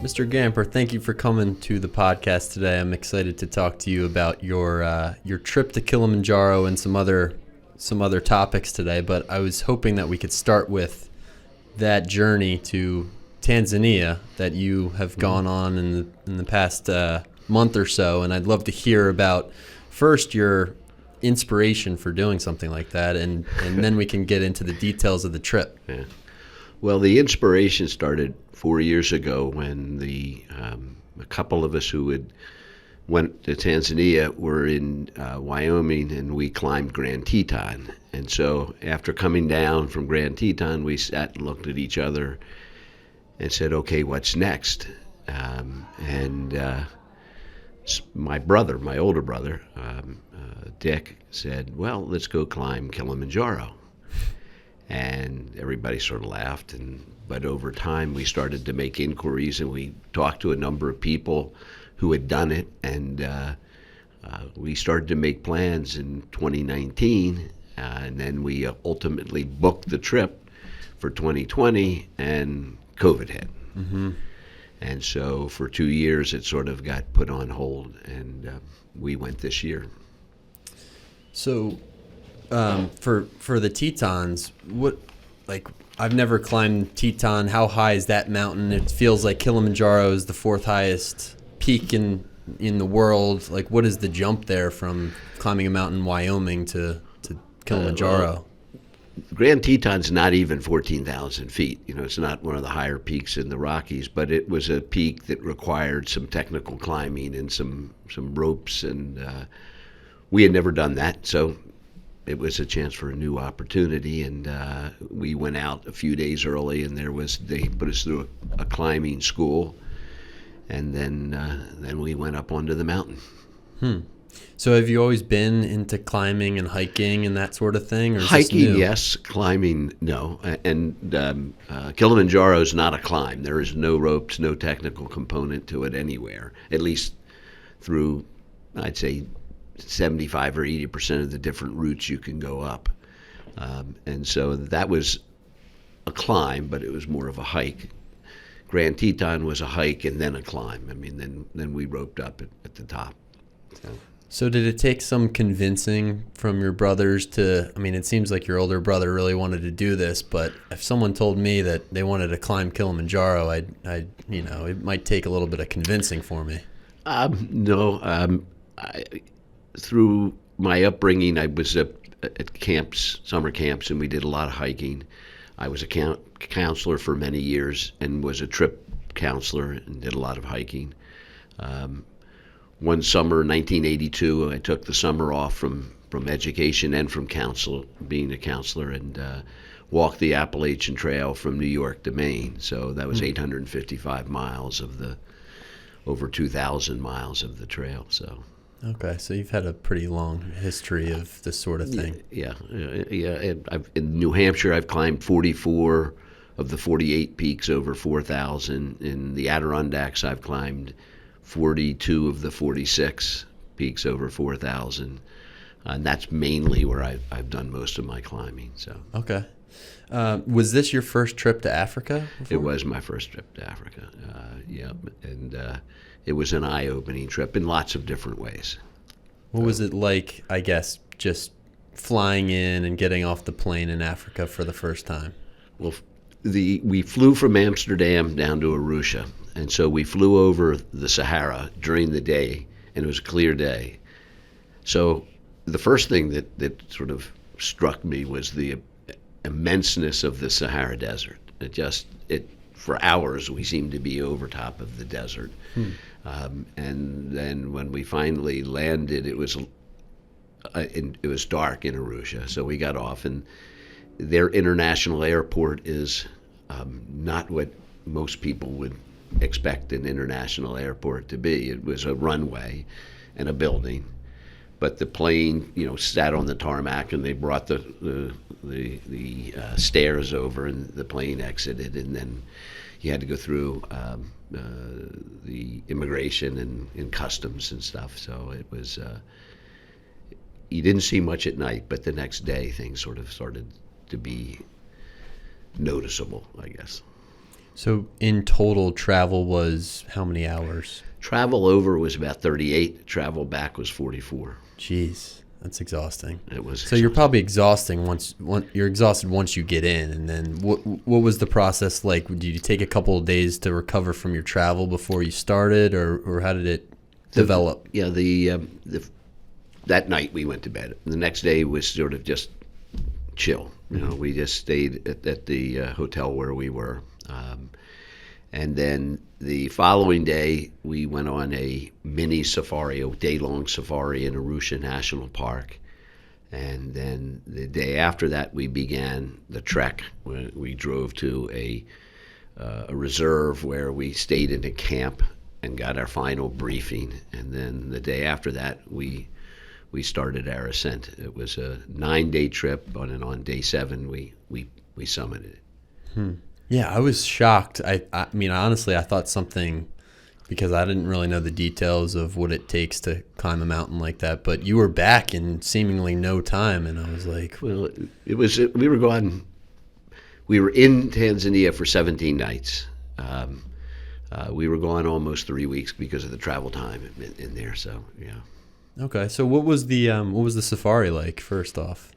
Mr. Gamper, thank you for coming to the podcast today. I'm excited to talk to you about your trip to Kilimanjaro and some other topics today. But I was hoping that we could start with that journey to Tanzania that you have gone on in the past month or so, and I'd love to hear about first your inspiration for doing something like that, and then we can get into the details of the trip. Yeah. Well, the inspiration started 4 years ago when a couple of us who went to Tanzania were in Wyoming, and we climbed Grand Teton. And so after coming down from Grand Teton, we sat and looked at each other and said, okay, what's next? My older brother, Dick, said, well, let's go climb Kilimanjaro. And everybody sort of laughed, but over time we started to make inquiries, and we talked to a number of people who had done it, and we started to make plans in 2019, and then we ultimately booked the trip for 2020, and COVID hit. Mm-hmm. And so for 2 years it sort of got put on hold, and we went this year. So for the Tetons, I've never climbed Teton. How high is that mountain? It feels like Kilimanjaro is the fourth highest peak in the world. Like, what is the jump there from climbing a mountain in Wyoming to Kilimanjaro? Grand Teton's not even 14,000 feet. It's not one of the higher peaks in the Rockies, but it was a peak that required some technical climbing and some ropes, and we had never done that, so it was a chance for a new opportunity, and we went out a few days early, and they put us through a climbing school, and then we went up onto the mountain. So have you always been into climbing and hiking and that sort of thing? Or is hiking, this new? yes. Climbing, no. And Kilimanjaro is not a climb. There is no ropes, no technical component to it anywhere, at least through, I'd say, 75 or 80% of the different routes you can go up. And so that was a climb, but it was more of a hike. Grand Teton was a hike and then a climb. I mean, then we roped up at the top. So did it take some convincing from your brothers it seems like your older brother really wanted to do this, but if someone told me that they wanted to climb Kilimanjaro, it might take a little bit of convincing for me. No. Through my upbringing, I was at camps, summer camps, and we did a lot of hiking. I was a counselor for many years and was a trip counselor and did a lot of hiking. One summer, 1982, I took the summer off from education and from being a counselor, and walked the Appalachian Trail from New York to Maine. So that was 855 miles of the over 2,000 miles of the trail. So. Okay, so you've had a pretty long history of this sort of thing. Yeah. In New Hampshire, I've climbed 44 of the 48 peaks over 4,000. In the Adirondacks, I've climbed 42 of the 46 peaks over 4,000. And that's mainly where I've done most of my climbing. So. Okay. Was this your first trip to Africa before? It was my first trip to Africa, yeah. And it was an eye-opening trip in lots of different ways. What was it like, I guess, just flying in and getting off the plane in Africa for the first time? Well, we flew from Amsterdam down to Arusha, and so we flew over the Sahara during the day, and it was a clear day. So the first thing that sort of struck me was the immenseness of the Sahara Desert. For hours we seemed to be over top of the desert. And then when we finally landed, it was dark in Arusha, so we got off, and their international airport is not what most people would expect an international airport to be. It was a runway and a building, but the plane, sat on the tarmac, and they brought the stairs over, and the plane exited, and then you had to go through the immigration and customs and stuff. So it was, you didn't see much at night, but the next day things sort of started to be noticeable, I guess. So in total, travel was how many hours? Travel over was about 38. Travel back was 44. Jeez, that's exhausting. It was. So you're probably you're exhausted once you get in, and then what was the process like? Did you take a couple of days to recover from your travel before you started, or how did it develop? Yeah, that night we went to bed. The next day was sort of just chill. We just stayed at the hotel where we were. And then the following day, we went on a mini safari, a day-long safari in Arusha National Park. And then the day after that, we began the trek. We drove to a reserve where we stayed in a camp and got our final briefing. And then the day after that, we started our ascent. It was a 9-day trip, and on day 7, we summited it. Yeah, I was shocked. I mean, honestly, I thought something, because I didn't really know the details of what it takes to climb a mountain like that. But you were back in seemingly no time, and I was like, well, we were gone. We were in Tanzania for 17 nights. We were gone almost 3 weeks because of the travel time in there. So yeah. Okay, so what was the safari like? First off,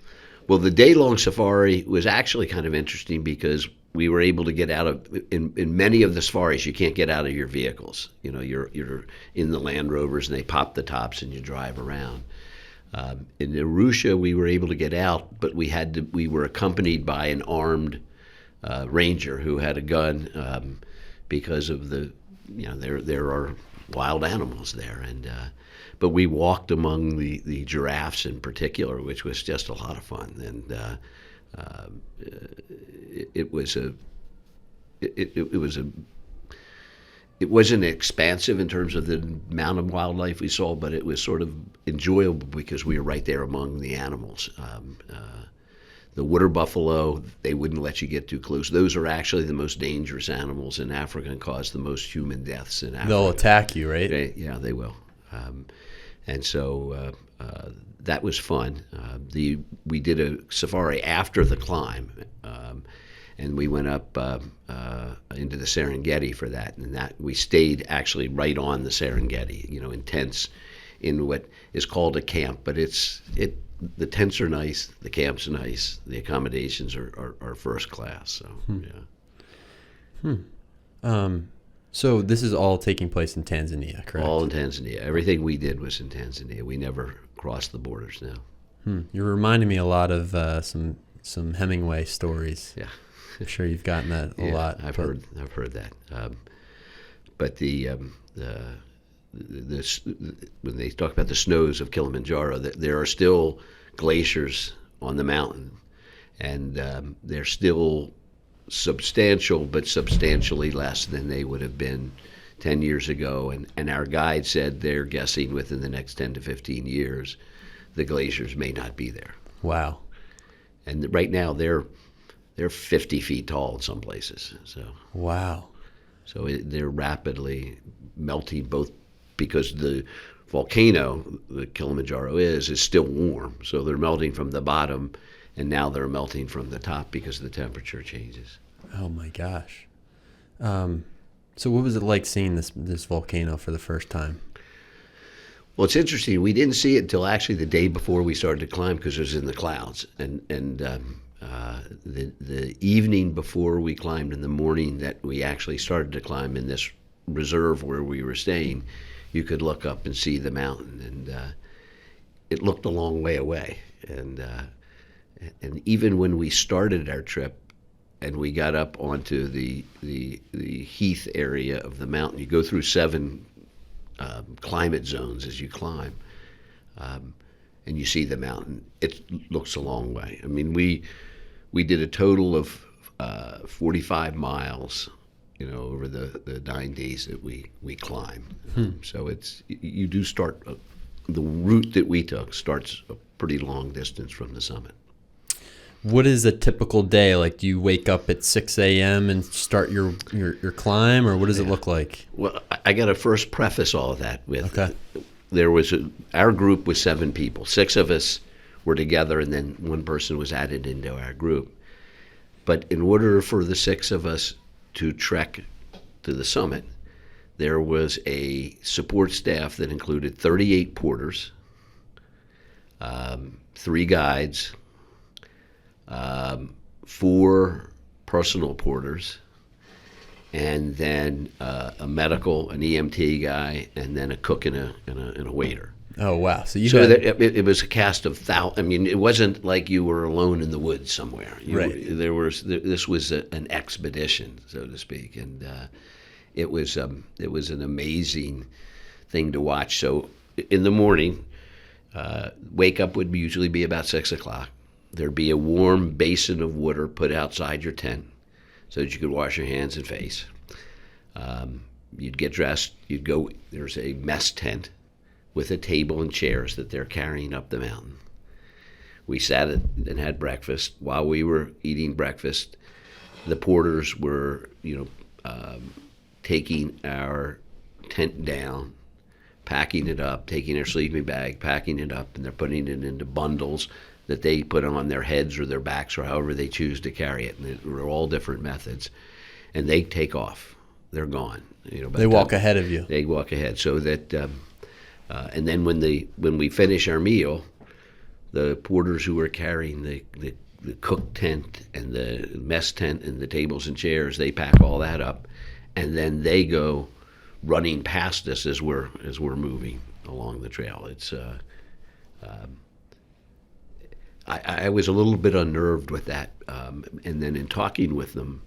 well, the day-long safari was actually kind of interesting because we were able to get out of in many of the safaris. You can't get out of your vehicles. You're in the Land Rovers and they pop the tops and you drive around. In Arusha, we were able to get out, but we were accompanied by an armed ranger who had a gun because of there are wild animals there, but we walked among the giraffes in particular, which was just a lot of fun. And it wasn't expansive in terms of the amount of wildlife we saw, but it was sort of enjoyable because we were right there among the animals. The water buffalo, they wouldn't let you get too close. Those are actually the most dangerous animals in Africa and cause the most human deaths in Africa. They'll attack you, right? They will. And so that was fun. We did a safari after the climb, and we went up into the Serengeti for that. And that we stayed actually right on the Serengeti, in tents, in what is called a camp. But the tents are nice, the camp's nice, the accommodations are first class. So yeah. So this is all taking place in Tanzania, correct? All in Tanzania. Everything we did was in Tanzania. We never crossed the borders now. You're reminding me a lot of some Hemingway stories. Yeah, I'm sure you've gotten that a lot. I've heard that. But when they talk about the snows of Kilimanjaro, there are still glaciers on the mountain, and they're still substantial, but substantially less than they would have been 10 years ago. And our guide said they're guessing within the next 10 to 15 years, the glaciers may not be there. Wow. And right now they're 50 feet tall in some places. So wow. So they're rapidly melting, both because the volcano, the Kilimanjaro is still warm. So they're melting from the bottom, and now they're melting from the top because the temperature changes. Oh my gosh. So what was it like seeing this volcano for the first time? Well, it's interesting. We didn't see it until actually the day before we started to climb because it was in the clouds. And the evening before we climbed, in the morning that we actually started to climb in this reserve where we were staying, you could look up and see the mountain, and it looked a long way away. And even when we started our trip and we got up onto the heath area of the mountain, you go through 7 climate zones as you climb, and you see the mountain. It looks a long way. I mean, we did a total of 45 miles, over the 9 days that we climbed. So you do start, the route that we took starts a pretty long distance from the summit. What is a typical day? Like, do you wake up at 6 a.m. and start your climb, or what does it look like? Well, I got to first preface all of that with, okay, our group was 7 people. 6 of us were together, and then 1 person was added into our group. But in order for the 6 of us to trek to the summit, there was a support staff that included 38 porters, 3 guides, 4 personal porters, and then a medical, an EMT guy, and then a cook and a waiter. Oh wow! So it was a cast of thousands. I mean, it wasn't like you were alone in the woods somewhere. This was an expedition, so to speak, and it was an amazing thing to watch. So in the morning, wake up would usually be about 6 o'clock. There'd be a warm basin of water put outside your tent so that you could wash your hands and face. You'd get dressed. You'd go. There's a mess tent with a table and chairs that they're carrying up the mountain. We sat and had breakfast. While we were eating breakfast, the porters were, taking our tent down, packing it up, taking our sleeping bag, packing it up, and they're putting it into bundles that they put on their heads or their backs or however they choose to carry it. And they're all different methods. And they take off. They're gone. They walk ahead of you. They walk ahead so that... and then when we finish our meal, the porters who are carrying the cook tent and the mess tent and the tables and chairs, they pack all that up, and then they go running past us as we're moving along the trail. It's I was a little bit unnerved with that, and then in talking with them,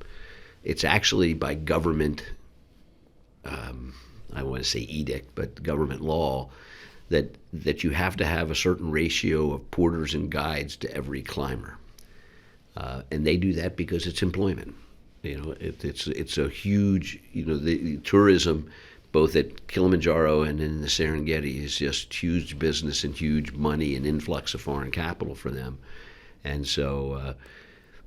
it's actually by government. I want to say edict, but government law, that you have to have a certain ratio of porters and guides to every climber, and they do that because it's employment. It's a huge, the tourism, both at Kilimanjaro and in the Serengeti, is just huge business and huge money and influx of foreign capital for them, and so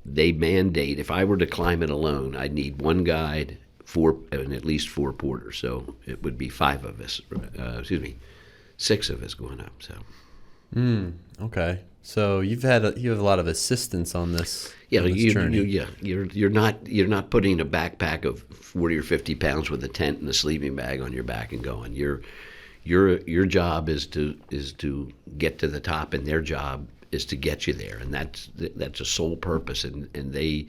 they mandate if I were to climb it alone, I'd need 1 guide. 4 and at least 4 porters, so it would be 5 of us. 6 of us going up. So. Okay. So you have a lot of assistance on this. Yeah, on this journey. You're not putting a backpack of 40 or 50 pounds with a tent and a sleeping bag on your back and going. Your job is to get to the top, and their job is to get you there, and that's a sole purpose, and they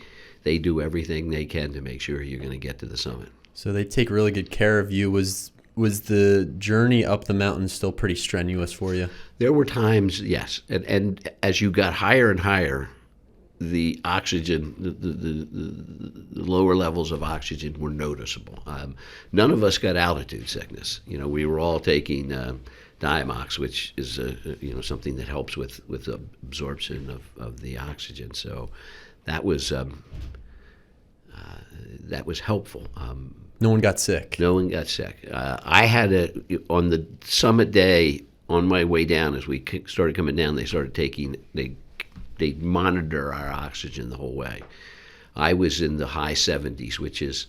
do everything they can to make sure you're going to get to the summit. So they take really good care of you. Was the journey up the mountain still pretty strenuous for you? There were times, yes, and as you got higher and higher, the oxygen, the lower levels of oxygen were noticeable. None of us got altitude sickness. We were all taking Diamox, which is something that helps with absorption of the oxygen. So that was helpful. No one got sick. No one got sick. I had on the summit day on my way down, as we started coming down, they monitor our oxygen the whole way. I was in the high 70s, which is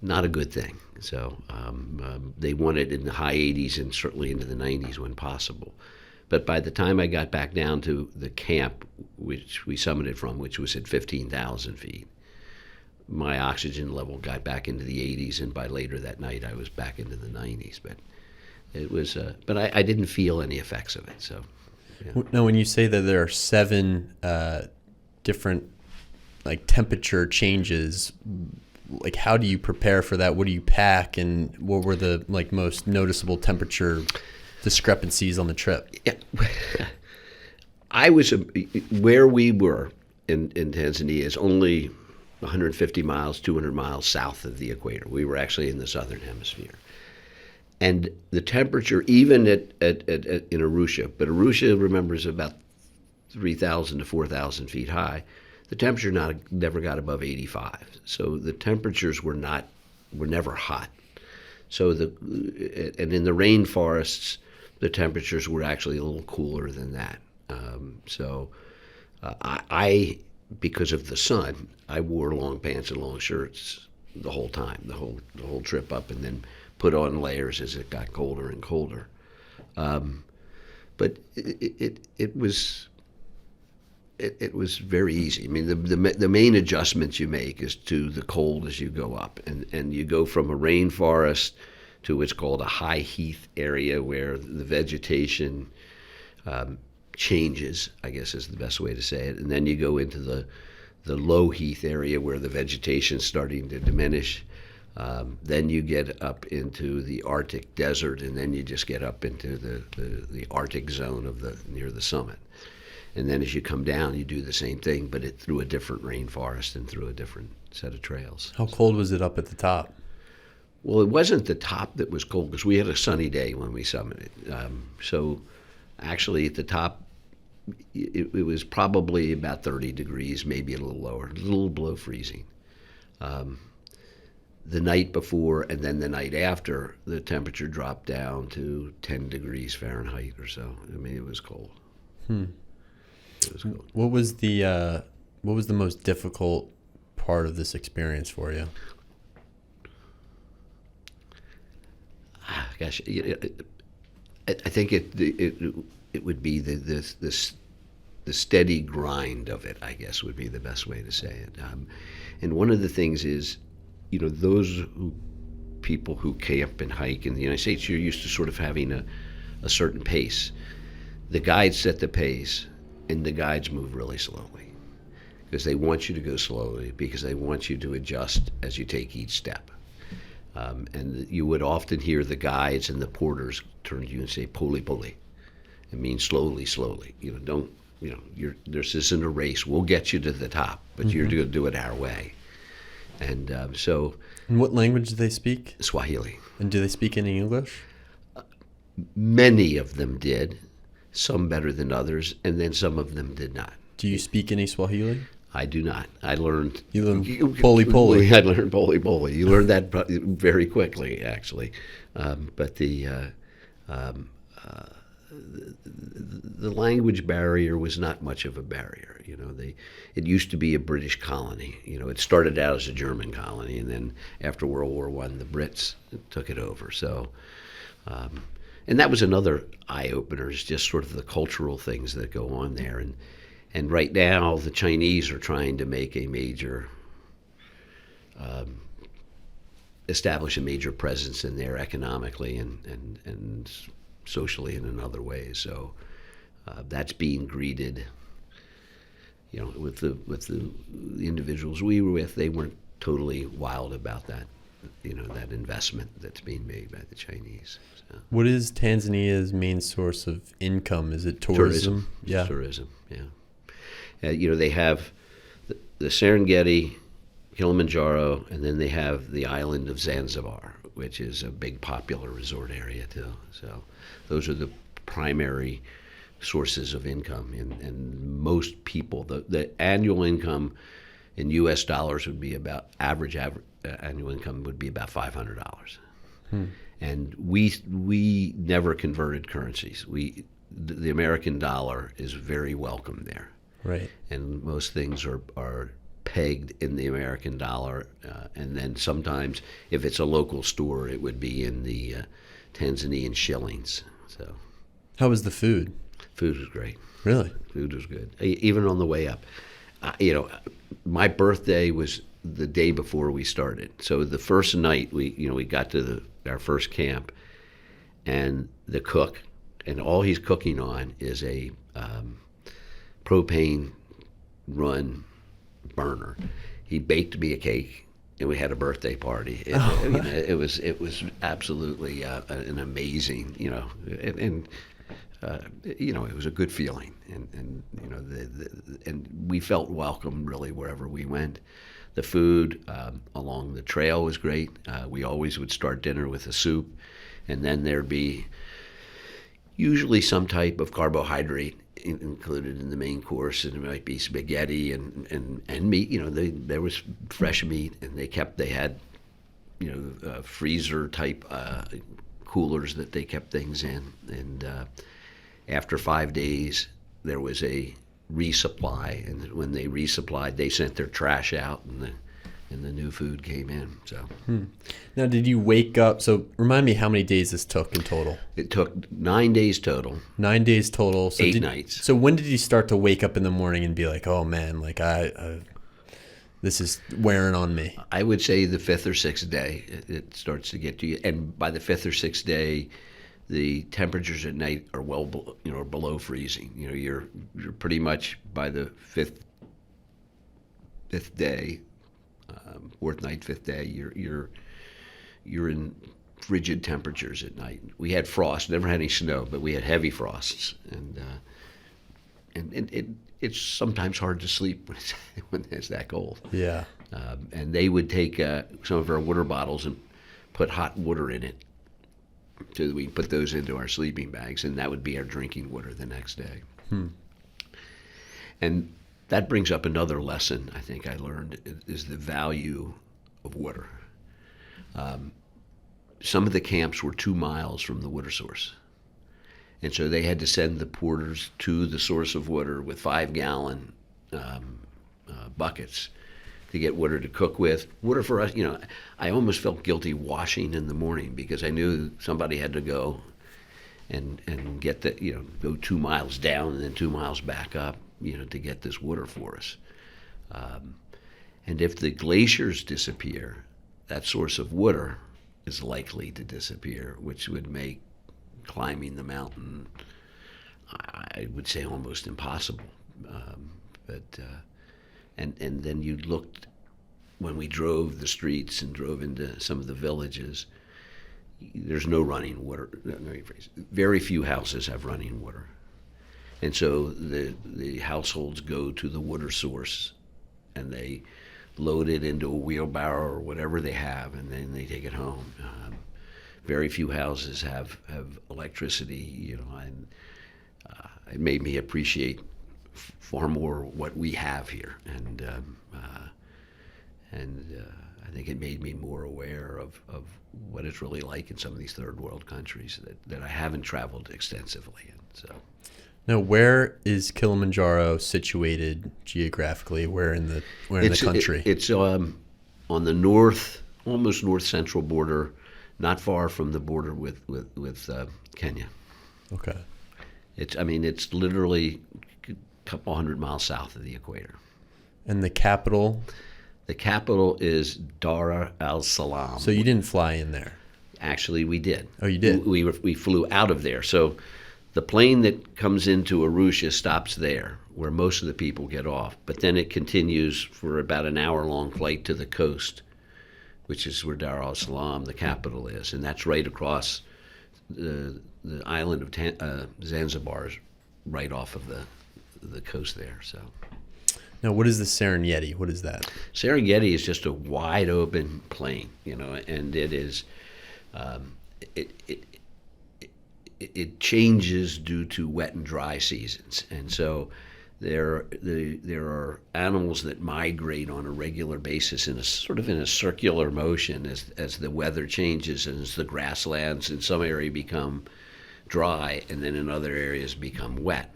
not a good thing. So they want it in the high 80s and certainly into the 90s when possible. But by the time I got back down to the camp, which we summited from, which was at 15,000 feet, my oxygen level got back into the 80s, and by later that night I was back into the 90s. But it was, but I didn't feel any effects of it. So. Yeah. Now, when you say that there are 7 different temperature changes, how do you prepare for that? What do you pack, and what were the most noticeable temperature discrepancies on the trip? Yeah, I was where we were in Tanzania is only 150 miles, 200 miles south of the equator. We were actually in the southern hemisphere. And the temperature, even in Arusha, but Arusha, remember, is about 3,000 to 4,000 feet high. The temperature never got above 85. So the temperatures were never hot. So and in the rainforests, the temperatures were actually a little cooler than that. I, because of the sun, I wore long pants and long shirts the whole time, the whole trip up, and then put on layers as it got colder and colder. But it was it was very easy. I mean, the main adjustments you make is to the cold as you go up, and you go from a rainforest to what's called a high heath area where the vegetation changes, I guess is the best way to say it, and then you go into the low heath area where the vegetation's starting to diminish. Then you get up into the Arctic desert, and then you just get up into the Arctic zone near the summit. And then as you come down, you do the same thing, but through a different rainforest and through a different set of trails. How cold was it up at the top? Well, it wasn't the top that was cold because we had a sunny day when we summited. So actually at the top, it was probably about 30 degrees, maybe a little lower, a little below freezing. The night before and then the night after, the temperature dropped down to 10 degrees Fahrenheit or so. I mean, it was cold. It was cold. What was the most difficult part of this experience for you? Gosh, I think it would be the steady grind of it, I guess, would be the best way to say it. And one of the things is, those people who camp and hike in the United States, you're used to sort of having a certain pace. The guides set the pace, and the guides move really slowly because they want you to go slowly because they want you to adjust as you take each step. And you would often hear the guides and the porters turn to you and say, "Poli, poli." It means slowly, slowly. This isn't a race. We'll get you to the top, but you're going to do it our way. And And what language do they speak? Swahili. And do they speak any English? Many of them did, some better than others, and then some of them did not. Do you speak any Swahili? I do not. I learned... You learned poli poli. I learned poli poli. You learned that very quickly, actually. But the language barrier was not much of a barrier. It used to be a British colony. It started out as a German colony, and then after World War I, the Brits took it over. So, and that was another eye-opener, is just sort of the cultural things that go on there. And right now, the Chinese are trying to make a major, establish a major presence in there economically and socially and in other ways. So that's being greeted. With the individuals we were with, they weren't totally wild about that. That investment that's being made by the Chinese. So. What is Tanzania's main source of income? Is it tourism? Yeah, tourism. Yeah. They have the Serengeti, Kilimanjaro, and then they have the island of Zanzibar, which is a big popular resort area too. So those are the primary sources of income, and most people, the annual income in U.S. dollars would be about average annual income would be about $500. And we never converted currencies. The American dollar is very welcome there. Right. And most things are pegged in the American dollar, and then sometimes if it's a local store, it would be in the Tanzanian shillings. So, how was the food? Food was great. Really? Food was good. Even on the way up, my birthday was the day before we started. So the first night we got to our first camp, and the cook, and all he's cooking on is a propane run burner. He baked me a cake, and we had a birthday party. It was absolutely an amazing, and it was a good feeling, and and we felt welcome really wherever we went. The food along the trail was great. We always would start dinner with a soup, and then there'd be usually some type of carbohydrate included in the main course, and it might be spaghetti and meat. There was fresh meat, and they had freezer type coolers that they kept things in. And after 5 days, there was a resupply, and when they resupplied, they sent their trash out, and the new food came in. So Now, did you wake up? So remind me how many days this took in total. it took 9 days total, 9 days total. So 8 nights. So when did you start to wake up in the morning and be like, oh man, like this is wearing on me? I would say the 5th or 6th day it starts to get to you, and by the 5th or 6th day, the temperatures at night are below freezing. You're pretty much by the fifth day, 4th night, 5th day, you're in frigid temperatures at night. We had frost, never had any snow, but we had heavy frosts, and it's sometimes hard to sleep when it's that cold. Yeah. And they would take some of our water bottles and put hot water in it, so that we put those into our sleeping bags, and that would be our drinking water the next day. And that brings up another lesson I think I learned, is the value of water. Some of the camps were 2 miles from the water source. And so they had to send the porters to the source of water with 5-gallon buckets to get water to cook with. Water for us, I almost felt guilty washing in the morning, because I knew somebody had to go and get go 2 miles down and then 2 miles back up, to get this water for us. And if the glaciers disappear, that source of water is likely to disappear, which would make climbing the mountain, I would say, almost impossible. And then you looked, when we drove the streets and drove into some of the villages, there's no running water. Very few houses have running water. And so the households go to the water source, and they load it into a wheelbarrow or whatever they have, and then they take it home. Very few houses have electricity, and it made me appreciate far more what we have here, and I think it made me more aware of what it's really like in some of these third world countries that I haven't traveled extensively in. So. Now, where is Kilimanjaro situated geographically? Where in the country? It's on the north, almost north central border, not far from the border with Kenya. Okay. It's literally a couple 100 miles south of the equator. And the capital? The capital is Dar es Salaam. So you didn't fly in there? Actually, we did. Oh, you did? We flew out of there. So the plane that comes into Arusha stops there, where most of the people get off. But then it continues for about an hour-long flight to the coast, which is where Dar es Salaam, the capital, is. And that's right across the island of Zanzibar, is right off of the coast there. So. Now, what is the Serengeti? What is that? Serengeti is just a wide open plain, and it is it changes due to wet and dry seasons, and so there are animals that migrate on a regular basis in a circular motion as the weather changes, and as the grasslands in some area become dry, and then in other areas become wet.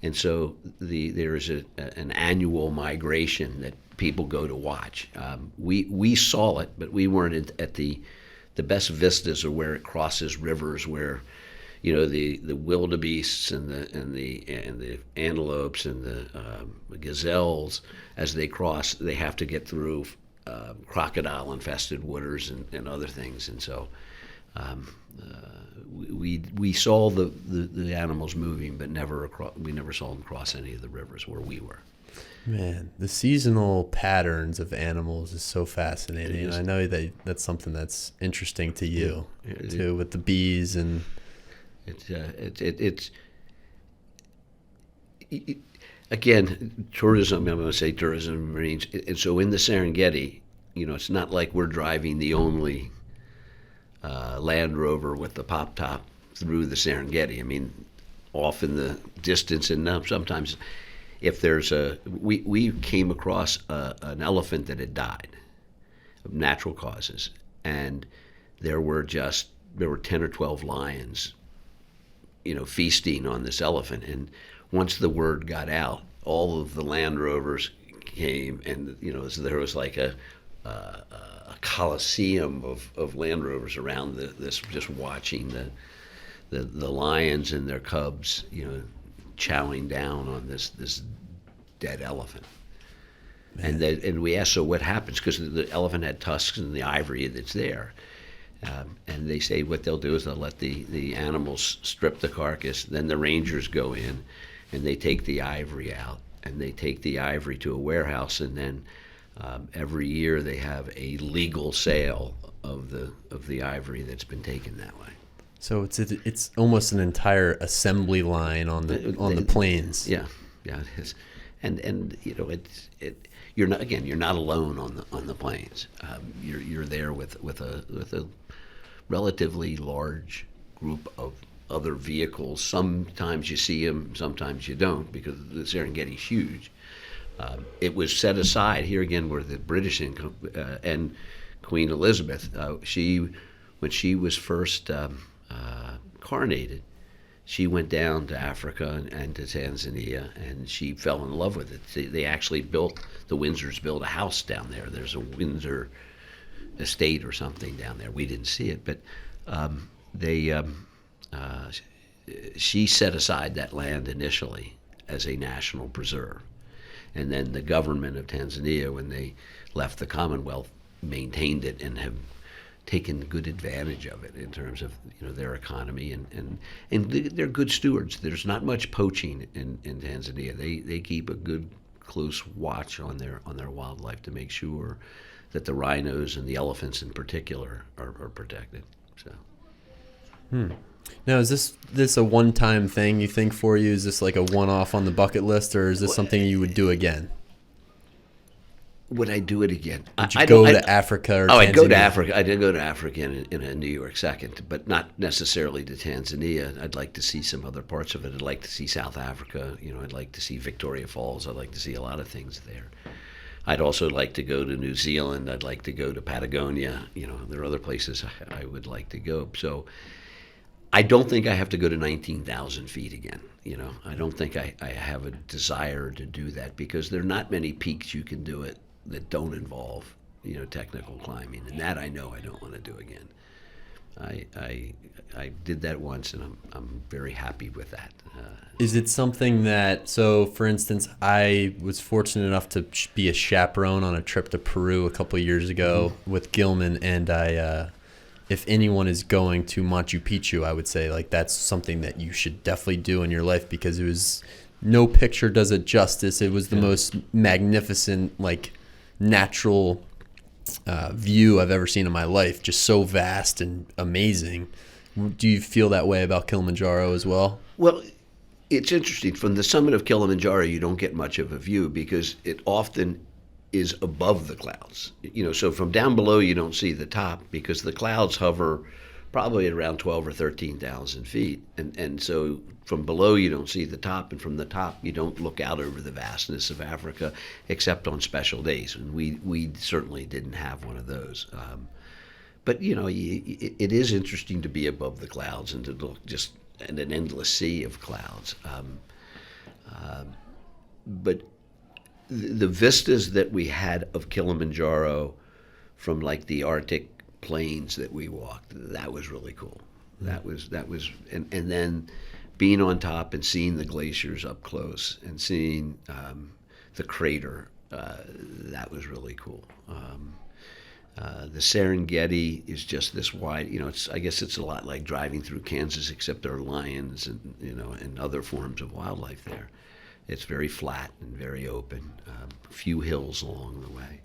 And so there is an annual migration that people go to watch. We saw it, but we weren't at the best vistas, or where it crosses rivers, where the wildebeests and the antelopes and the gazelles, as they cross, they have to get through crocodile-infested waters and other things, and so. We saw the animals moving, but we never saw them cross any of the rivers where we were. Man, the seasonal patterns of animals is so fascinating. And I know that's something that's interesting to you too, with the bees and. It's again, tourism. I'm going to say tourism means, and so in the Serengeti, it's not like we're driving the only Land Rover with the pop top through the Serengeti. Off in the distance, and sometimes if there's we came across an elephant that had died of natural causes, and there were 10 or 12 lions, feasting on this elephant. And once the word got out, all of the Land Rovers came, and so there was like a a coliseum of Land Rovers around this, just watching the lions and their cubs, chowing down on this dead elephant. And we asked, so what happens? Because the elephant had tusks and the ivory that's there. And they say what they'll do is they'll let the animals strip the carcass. Then the rangers go in and they take the ivory out. And they take the ivory to a warehouse. And then every year they have a legal sale of the ivory that's been taken that way. So it's almost an entire assembly line on the plains. Yeah, it is. And you're not alone on the plains. You're there with a relatively large group of other vehicles. Sometimes you see them, sometimes you don't, because the Serengeti's huge. It was set aside here again where the British and Queen Elizabeth. When she was first coronated, she went down to Africa and to Tanzania, and she fell in love with it. The Windsors built a house down there. There's a Windsor estate or something down there. We didn't see it, but she set aside that land initially as a national preserve. And then the government of Tanzania, when they left the Commonwealth, maintained it and have taken good advantage of it in terms of their economy, and they're good stewards. There's not much poaching in Tanzania. They keep a good close watch on their wildlife to make sure that the rhinos and the elephants in particular are protected. So. Now, is this a one-time thing you think for you? Is this like a one-off on the bucket list, or is this something you would do again? Would I do it again? Would you go to Africa or Tanzania? I'd go to Africa. I did go to Africa in a New York second, but not necessarily to Tanzania. I'd like to see some other parts of it. I'd like to see South Africa. I'd like to see Victoria Falls. I'd like to see a lot of things there. I'd also like to go to New Zealand. I'd like to go to Patagonia. There are other places I would like to go. So I don't think I have to go to 19,000 feet again. I don't think I have a desire to do that, because there are not many peaks you can do it that don't involve, technical climbing, and that I know I don't want to do again. I did that once, and I'm very happy with that. Is it something that, so for instance, I was fortunate enough to be a chaperone on a trip to Peru a couple of years ago with Gilman, and if anyone is going to Machu Picchu, I would say that's something that you should definitely do in your life, because it was, no picture does it justice. It was the most magnificent, natural view I've ever seen in my life, just so vast and amazing. Do you feel that way about Kilimanjaro as well? Well, it's interesting. From the summit of Kilimanjaro, you don't get much of a view because it often is above the clouds. So from down below, you don't see the top because the clouds hover probably at around 12 or 13,000 feet. And so from below, you don't see the top, and from the top, you don't look out over the vastness of Africa, except on special days. And we certainly didn't have one of those. But, it is interesting to be above the clouds and to look just at an endless sea of clouds. But the vistas that we had of Kilimanjaro from the Arctic plains that we walked, that was really cool. That was and then being on top and seeing the glaciers up close and seeing the crater, that was really cool. The Serengeti is just this wide. I guess it's a lot like driving through Kansas, except there are lions and and other forms of wildlife there. It's very flat and very open. Few hills along the way,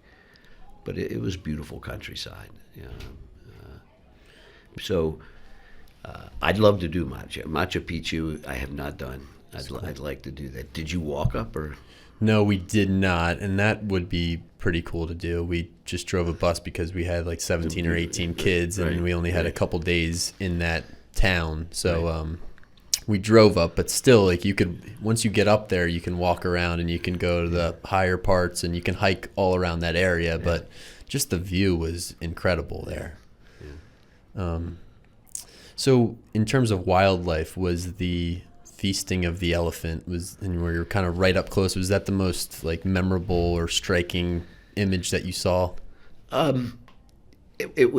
but it was beautiful countryside. So I'd love to do Machu Picchu. I have not done. I'd like to do that. Did you walk up or? No, we did not, and that would be pretty cool to do. We just drove a bus because we had 17 or 18 kids, and we only had a couple days in that town. So we drove up, but still, you could, once you get up there, you can walk around and you can go to the higher parts and you can hike all around that area. But just the view was incredible there. So in terms of wildlife, was the feasting of the elephant and where you're kind of right up close, was that the most memorable or striking image that you saw? It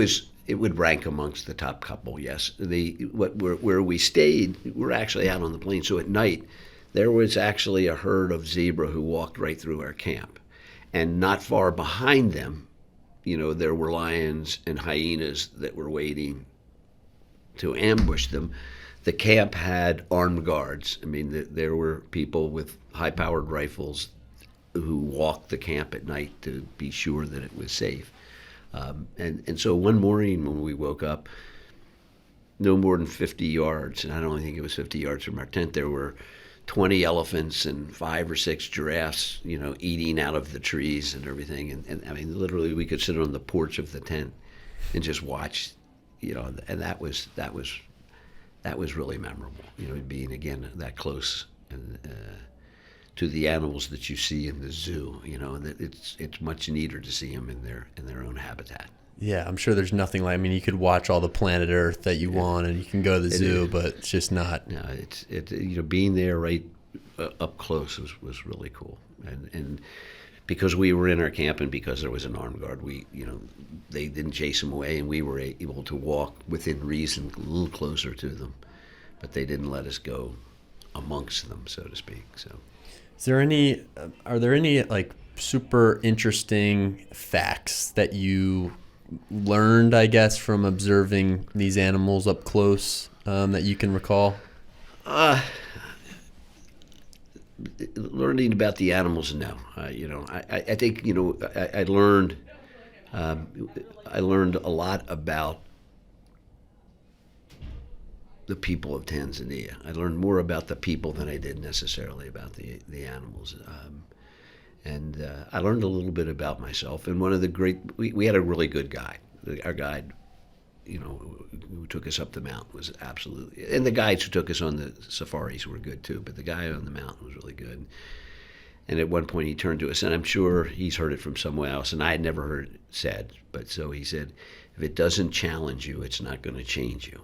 would rank amongst the top couple. Yes, where we stayed, we're actually out on the plain. So at night, there was actually a herd of zebra who walked right through our camp, and not far behind them, there were lions and hyenas that were waiting to ambush them. The camp had armed guards. I mean, there were people with high-powered rifles who walked the camp at night to be sure that it was safe. And so one morning when we woke up, no more than 50 yards, and I don't think it was 50 yards from our tent, there were 20 elephants and 5 or 6 giraffes, eating out of the trees and everything. And I mean, literally, we could sit on the porch of the tent and just watch, and that was really memorable, being again that close and to the animals that you see in the zoo. That it's much neater to see them in their own habitat. Yeah, I'm sure there's nothing like. I mean, you could watch all the planet Earth that you want, and you can go to the zoo, but it's just not. No, being there right up close was really cool, and because we were in our camp and because there was an armed guard, they didn't chase them away, and we were able to walk within reason, a little closer to them, but they didn't let us go amongst them, so to speak. So, are there any like super interesting facts that you learned, I guess, from observing these animals up close that you can recall? Learning about the animals, no. I think I learned a lot about the people of Tanzania. I learned more about the people than I did necessarily about the animals. And I learned a little bit about myself. And one of the we had a really good guide. Our guide, who took us up the mountain was absolutely, and the guides who took us on the safaris were good too, but the guy on the mountain was really good. And at one point he turned to us, and I'm sure he's heard it from somewhere else, and I had never heard it said, but so he said, if it doesn't challenge you, it's not going to change you.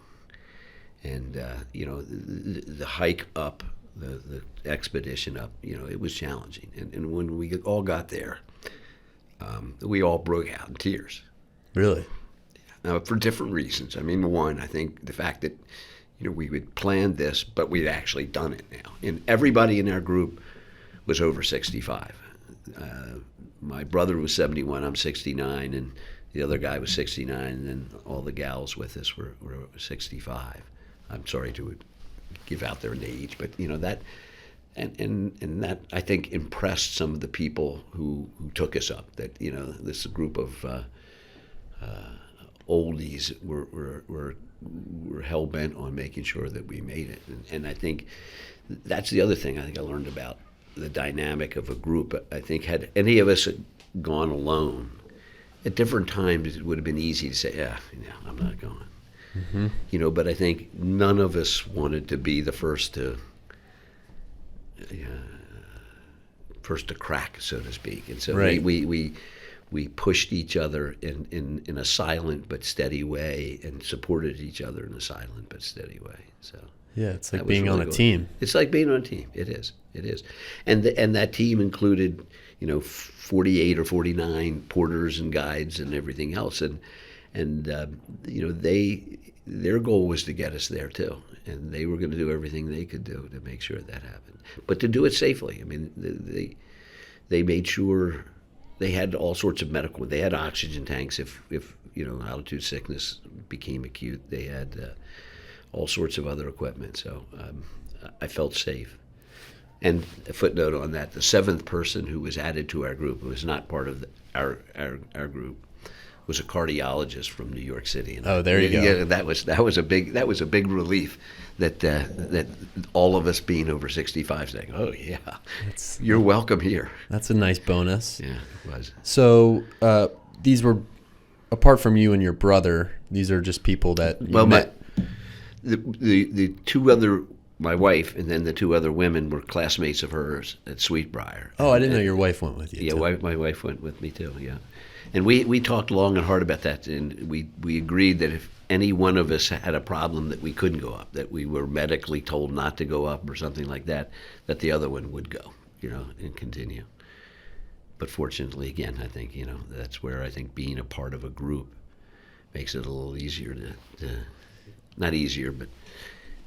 And, the hike up, the expedition up, it was challenging. And when we all got there, we all broke out in tears. Really? Now, for different reasons. I mean, one, I think the fact that, we would plan this, but we'd actually done it now. And everybody in our group was over 65. My brother was 71, I'm 69, and the other guy was 69, and then all the gals with us were 65. I'm sorry to give out their age, but that, and that I think impressed some of the people who took us up. That this group of oldies were hell bent on making sure that we made it, and I think that's the other thing I think I learned about the dynamic of a group. I think had any of us gone alone at different times, it would have been easy to say, I'm not going. Mm-hmm. But I think none of us wanted to be the first to crack, so to speak. And so right. we pushed each other in a silent but steady way, and supported each other in a silent but steady way. So yeah, it's like being on a team. It's like being on a team. It is. And that team included 48 or 49 porters and guides and everything else, and their goal was to get us there too, and they were going to do everything they could do to make sure that happened, but to do it safely. I mean, they made sure they had all sorts of medical. They had oxygen tanks if altitude sickness became acute. They had all sorts of other equipment, so I felt safe. And a footnote on that: the 7th person who was added to our group, who was not part of our group, was a cardiologist from New York City. And there you go. Yeah, that was a big relief that all of us being over 65 saying, "Oh yeah, you're welcome here." That's a nice bonus. Yeah, it was. So these were, apart from you and your brother, these are just people that you met. The two other, my wife and then the 2 other women, were classmates of hers at Sweetbriar. Oh, I didn't know your wife went with you. Yeah, my wife went with me too. Yeah. And we talked long and hard about that, and we agreed that if any one of us had a problem that we couldn't go up, that we were medically told not to go up or something like that, that the other one would go, and continue. But fortunately, again, I think that's where I think being a part of a group makes it a little easier to not easier, but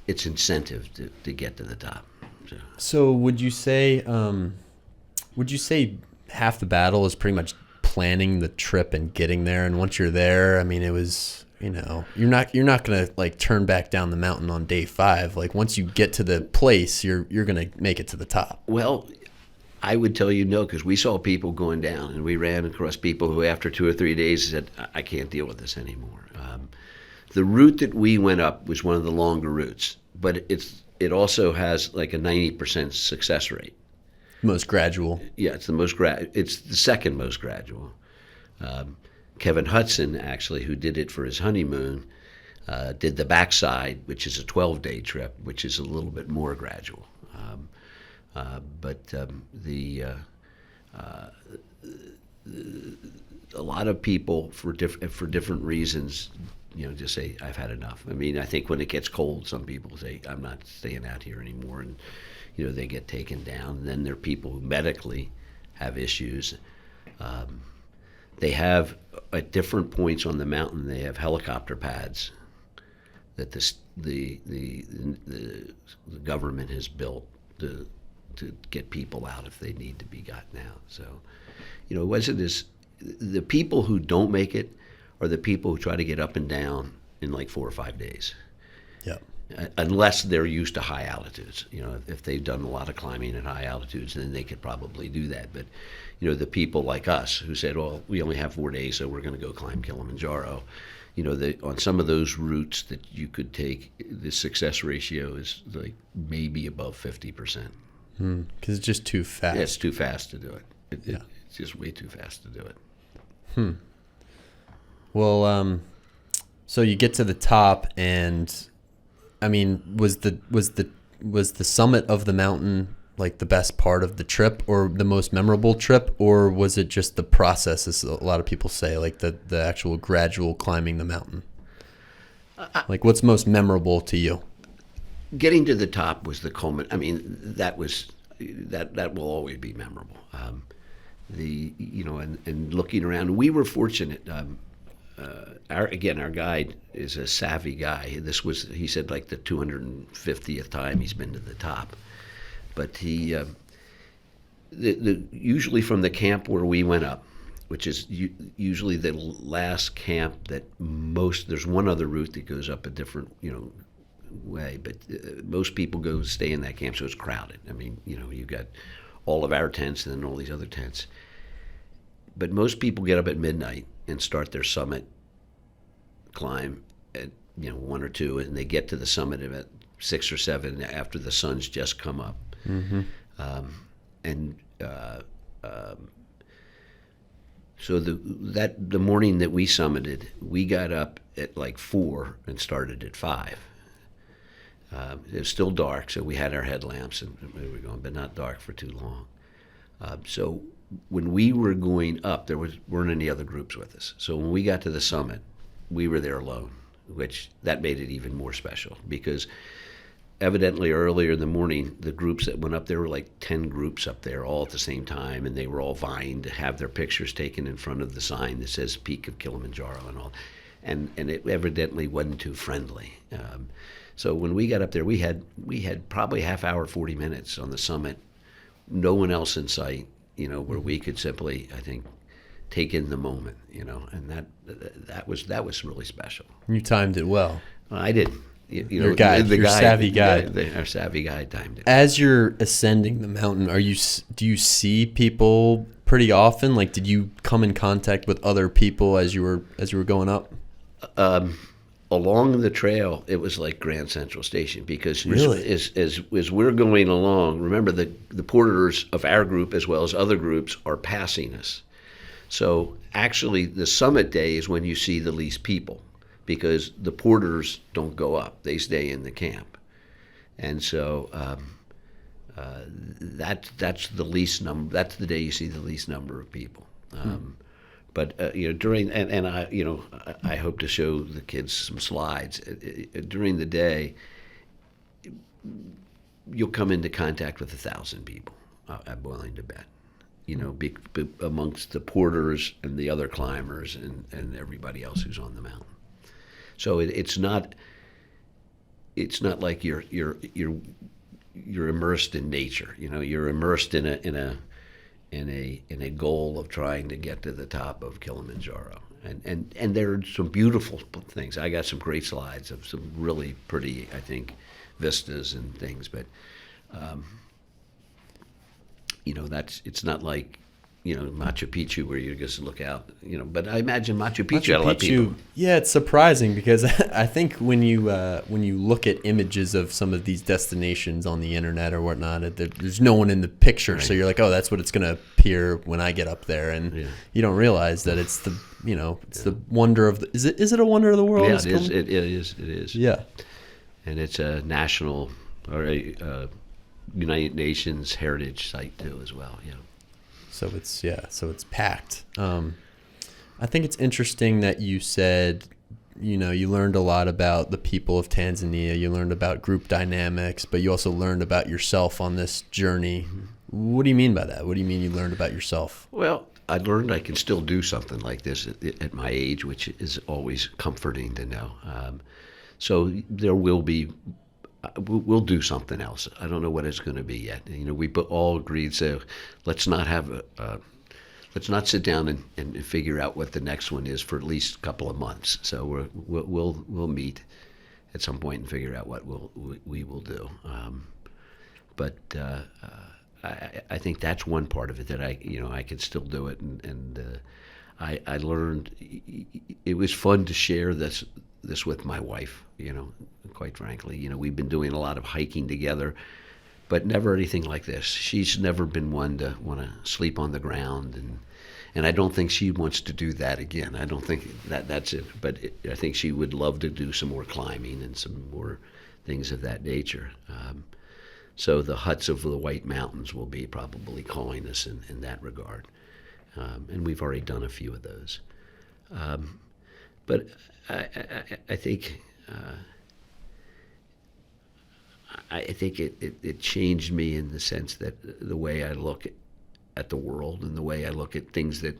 it's incentive to get to the top. So would you say half the battle is pretty much planning the trip and getting there, and once you're there, I mean, it was, you're not gonna like turn back down the mountain on day 5. Like once you get to the place, you're gonna make it to the top. Well, I would tell you no, because we saw people going down, and we ran across people who, after 2 or 3 days, said, "I can't deal with this anymore." The route that we went up was one of the longer routes, but it also has like a 90% success rate. Most gradual. Yeah, it's the second most gradual. Kevin Hudson, actually, who did it for his honeymoon, did the backside, which is a 12-day trip, which is a little bit more gradual. But a lot of people, for different reasons, just say, "I've had enough." I mean, I think when it gets cold, some people say, "I'm not staying out here anymore," and they get taken down. And then there are people who medically have issues. They have, at different points on the mountain, they have helicopter pads that the government has built to get people out if they need to be gotten out. So, the people who don't make it are the people who try to get up and down in like 4 or 5 days. Yeah. Unless they're used to high altitudes. If they've done a lot of climbing at high altitudes, then they could probably do that. But, the people like us who said, "Well, we only have 4 days, so we're going to go climb Kilimanjaro," on some of those routes that you could take, the success ratio is like maybe above 50%. Because it's just too fast. Yeah, it's too fast to do it. It's just way too fast to do it. Well, so you get to the top, and I mean, was the summit of the mountain like the best part of the trip, or the most memorable trip, or was it just the process, as a lot of people say, like the actual gradual climbing the mountain? Like, what's most memorable to you? Getting to the top was the culmination. I mean, that will always be memorable. And looking around, we were fortunate. Our guide is a savvy guy. He said, like the 250th time he's been to the top. But he, usually from the camp where we went up, which is usually the last camp there's one other route that goes up a different, way, but most people go stay in that camp, so it's crowded. I mean, you've got all of our tents and then all these other tents. But most people get up at midnight and start their summit climb at 1 or 2, and they get to the summit at 6 or 7 after the sun's just come up. Mm-hmm. So the morning that we summited, we got up at like 4 and started at 5. It was still dark, so we had our headlamps and we were going, but not dark for too long. So when we were going up, there weren't any other groups with us. So when we got to the summit, we were there alone, which that made it even more special, because evidently earlier in the morning, the groups that went up, there were like 10 groups up there all at the same time, and they were all vying to have their pictures taken in front of the sign that says Peak of Kilimanjaro and all. And it evidently wasn't too friendly. So when we got up there, we had probably half hour, 40 minutes on the summit, no one else in sight, where we could simply, I think, take in the moment, and that was really special. You timed it well. I did. Your guide, savvy guide. Our savvy guide timed it. As you're ascending the mountain, do you see people pretty often? Like, did you come in contact with other people as you were going up? Along the trail, it was like Grand Central Station, because really? as we're going along, remember the porters of our group as well as other groups are passing us. So actually, the summit day is when you see the least people, because the porters don't go up; they stay in the camp, and so that's the least number. That's the day you see the least number of people. But during and I hope to show the kids some slides. During the day, you'll come into contact with 1,000 people. I'm willing to bet. amongst the porters and the other climbers and everybody else who's on the mountain. So it's not like you're immersed in nature. You're immersed in a goal of trying to get to the top of Kilimanjaro. And there are some beautiful things. I got some great slides of some really pretty, I think, vistas and things. But it's not like Machu Picchu where you just look out. But I imagine Machu Picchu had a lot of people. Yeah, it's surprising because I think when you look at images of some of these destinations on the internet or whatnot, there's no one in the picture, right. So you're like, oh, that's what it's going to appear when I get up there, and you don't realize that it's the the wonder of is it a wonder of the world? Yeah, it is. Yeah, and it's a national or a United Nations heritage site too, as well. So it's packed. I think it's interesting that you said, you learned a lot about the people of Tanzania. You learned about group dynamics, but you also learned about yourself on this journey. Mm-hmm. What do you mean by that? What do you mean you learned about yourself? Well, I learned I can still do something like this at my age, which is always comforting to know. So there will be. We'll do something else. I don't know what it's going to be yet. We all agreed. So let's not sit down and figure out what the next one is for at least a couple of months. So we'll meet at some point and figure out what we will do. But I think that's one part of it that I can still do it, and I learned it was fun to share this with my wife, quite frankly. We've been doing a lot of hiking together, but never anything like this. She's never been one to want to sleep on the ground, and I don't think she wants to do that again. I don't think that's it, but I think she would love to do some more climbing and some more things of that nature. So the huts of the White Mountains will be probably calling us in that regard, and we've already done a few of those. But I think it changed me in the sense that the way I look at the world and the way I look at things that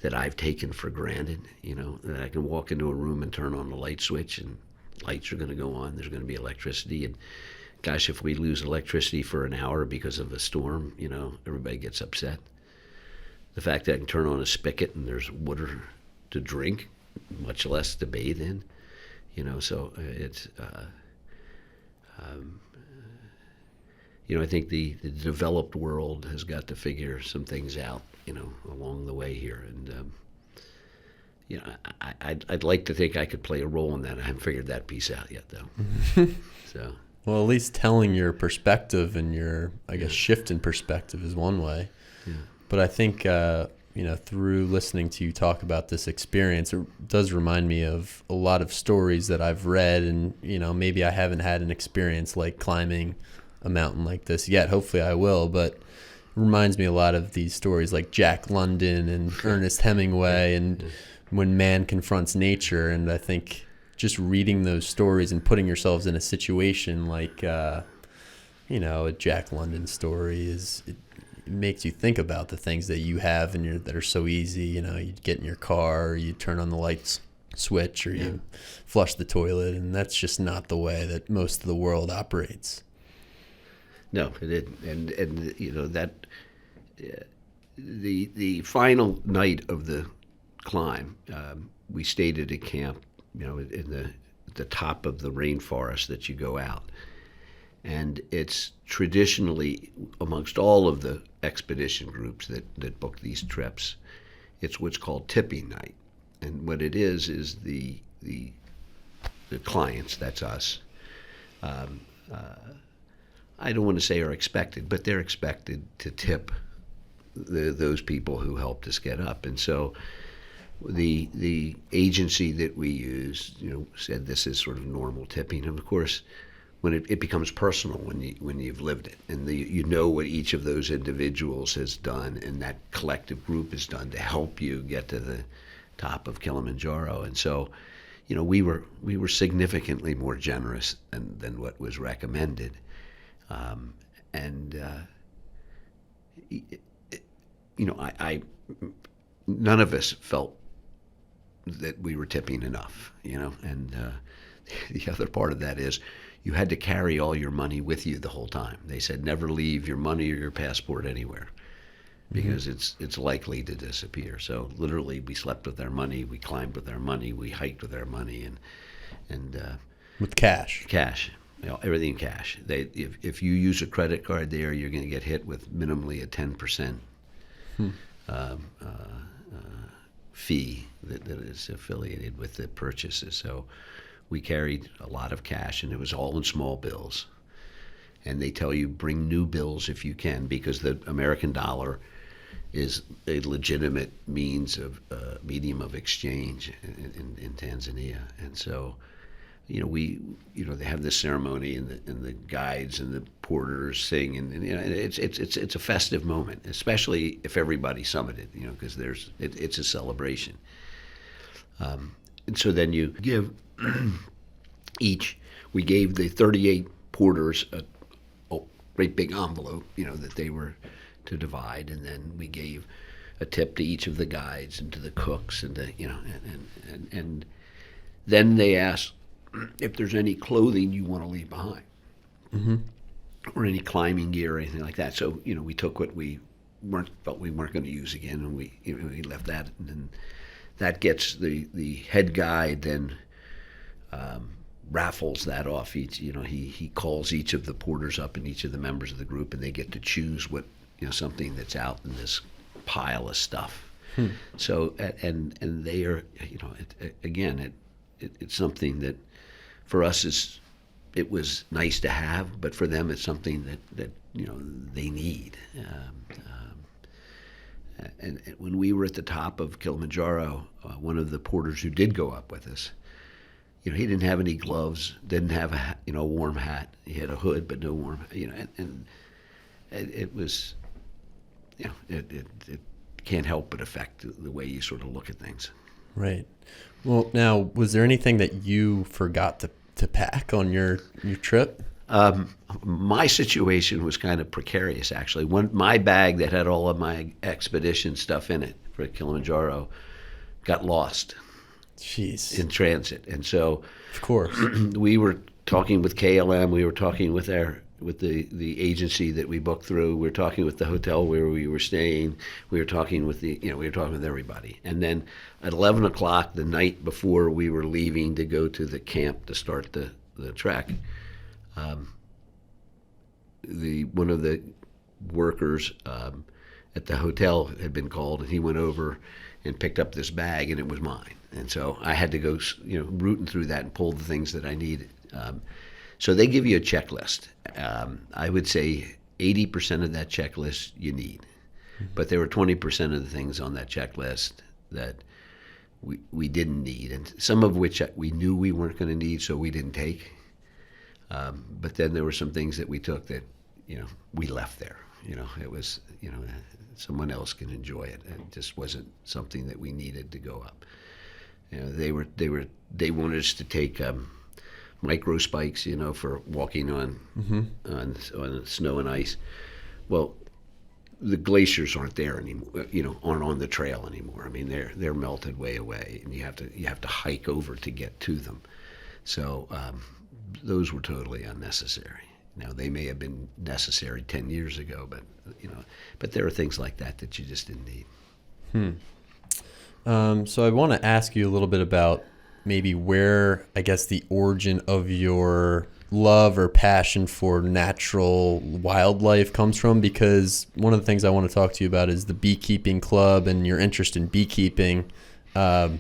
I've taken for granted. That I can walk into a room and turn on the light switch and lights are going to go on. There's going to be electricity, and gosh, if we lose electricity for an hour because of a storm, everybody gets upset. The fact that I can turn on a spigot and there's water to drink, much less to bathe in, so it's, I think the developed world has got to figure some things out, along the way here. And, I'd like to think I could play a role in that. I haven't figured that piece out yet, though. So. Well, at least telling your perspective and your, I guess, shift in perspective is one way. Yeah. But I think, through listening to you talk about this experience, it does remind me of a lot of stories that I've read, and, maybe I haven't had an experience like climbing a mountain like this yet. Hopefully I will, but it reminds me a lot of these stories like Jack London and Ernest Hemingway and when man confronts nature. And I think just reading those stories and putting yourselves in a situation like, a Jack London story it makes you think about the things that you have and that are so easy. You get in your car, or you turn on the lights switch, or you flush the toilet, and that's just not the way that most of the world operates. No, it didn't. And that the final night of the climb, we stayed at a camp, in the top of the rainforest that you go out. And it's traditionally, amongst all of the expedition groups that book these trips, it's what's called tipping night. And what it is the clients, that's us, I don't want to say are expected, but they're expected to tip those people who helped us get up. And so the agency that we used, said this is sort of normal tipping. And of course, when it becomes personal when you've lived it, and you know what each of those individuals has done and that collective group has done to help you get to the top of Kilimanjaro. And so, we were significantly more generous than what was recommended. And I none of us felt that we were tipping enough, and the other part of that is you had to carry all your money with you the whole time. They said never leave your money or your passport anywhere because it's likely to disappear. So literally, we slept with our money, we climbed with our money, we hiked with our money, and with cash. Cash, everything cash. If you use a credit card there, you're going to get hit with minimally a 10% fee that is affiliated with the purchases. So we carried a lot of cash, and it was all in small bills. And they tell you bring new bills if you can, because the American dollar is a legitimate medium of exchange in Tanzania. And so, they have this ceremony, and the guides and the porters sing, and it's a festive moment, especially if everybody's summited, because it's a celebration. And so then you give we gave the 38 porters a great big envelope, that they were to divide, and then we gave a tip to each of the guides and to the cooks, and and then they asked if there's any clothing you want to leave behind, or any climbing gear or anything like that. So we took what we felt we weren't going to use again, and we left that, and then that gets the head guide then raffles that off each. He calls each of the porters up and each of the members of the group, and they get to choose what something that's out in this pile of stuff. So and they are it's something that for us it was nice to have, but for them it's something that they need. And when we were at the top of Kilimanjaro, one of the porters who did go up with us, he didn't have any gloves, didn't have a warm hat. He had a hood, but no warm, and it was, it can't help but affect the way you sort of look at things. Right. Well, now, was there anything that you forgot to pack on your trip? My situation was kind of precarious, actually. My bag that had all of my expedition stuff in it for Kilimanjaro got lost. Jeez. In transit, and so of course we were talking with KLM. We were talking with the agency that we booked through. We were talking with the hotel where we were staying. We were talking with we were talking with everybody. And then at 11 o'clock the night before we were leaving to go to the camp to start the trek, one of the workers at the hotel had been called, and he went over and picked up this bag, and it was mine. And so I had to go, rooting through that and pull the things that I needed. So they give you a checklist. I would say 80% of that checklist you need, but there were 20% of the things on that checklist that we didn't need, and some of which we knew we weren't going to need, so we didn't take. But then there were some things that we took that, we left there. It was, someone else can enjoy it. It just wasn't something that we needed to go up. They wanted us to take micro spikes, for walking on snow and ice. Well, the glaciers aren't there anymore. Aren't on the trail anymore. I mean, they're melted way away, and you have to hike over to get to them. So those were totally unnecessary. Now, they may have been necessary 10 years ago, but there are things like that you just didn't need. So I want to ask you a little bit about maybe where, I guess, the origin of your love or passion for natural wildlife comes from, because one of the things I want to talk to you about is the beekeeping club and your interest in beekeeping. I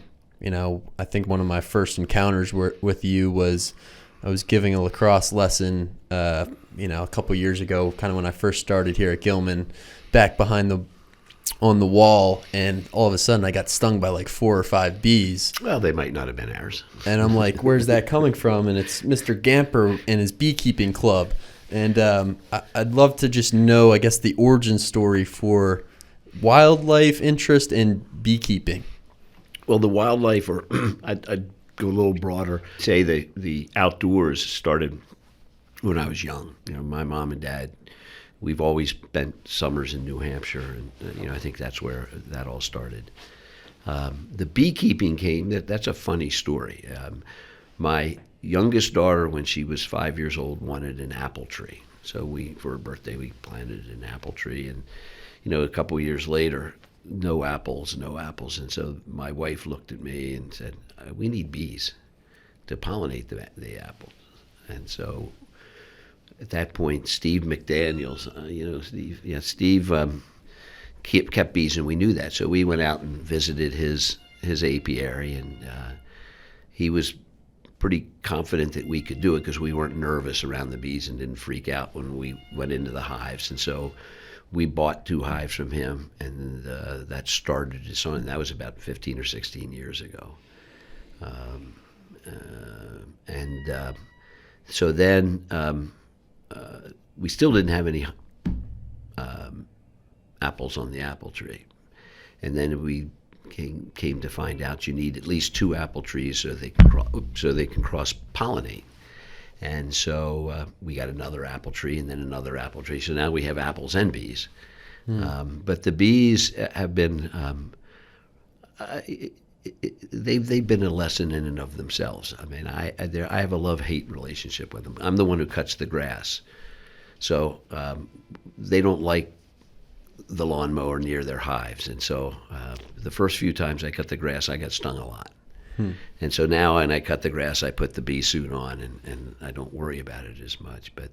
think one of my first encounters with you was I was giving a lacrosse lesson, a couple years ago, kind of when I first started here at Gilman, back on the wall, and all of a sudden I got stung by like 4 or 5 bees. Well, they might not have been ours. And I'm like, where's that coming from? And it's Mr. Gamper and his beekeeping club. And I'd love to just know, I guess, the origin story for wildlife interest in beekeeping. Well, the wildlife, or I'd go a little broader, say the outdoors started when I was young. My mom and dad, we've always spent summers in New Hampshire, and I think that's where that all started. The beekeeping came. That's a funny story. My youngest daughter, when she was 5 years old, wanted an apple tree. So for her birthday, we planted an apple tree, and a couple of years later, no apples. And so my wife looked at me and said, "We need bees to pollinate the apples." And so at that point, Steve McDaniels, Steve kept bees, and we knew that. So we went out and visited his apiary, and he was pretty confident that we could do it because we weren't nervous around the bees and didn't freak out when we went into the hives. And so we bought 2 hives from him, and that started us on. That was about 15 or 16 years ago. So then we still didn't have any apples on the apple tree. And then we came to find out you need at least 2 apple trees so they can cross-pollinate. And so we got another apple tree and then another apple tree. So now we have apples and bees. But the bees have been, they've been a lesson in and of themselves. I mean, I have a love-hate relationship with them. I'm the one who cuts the grass. So they don't like the lawnmower near their hives. And so the first few times I cut the grass, I got stung a lot. And so now when I cut the grass, I put the bee suit on, and I don't worry about it as much. But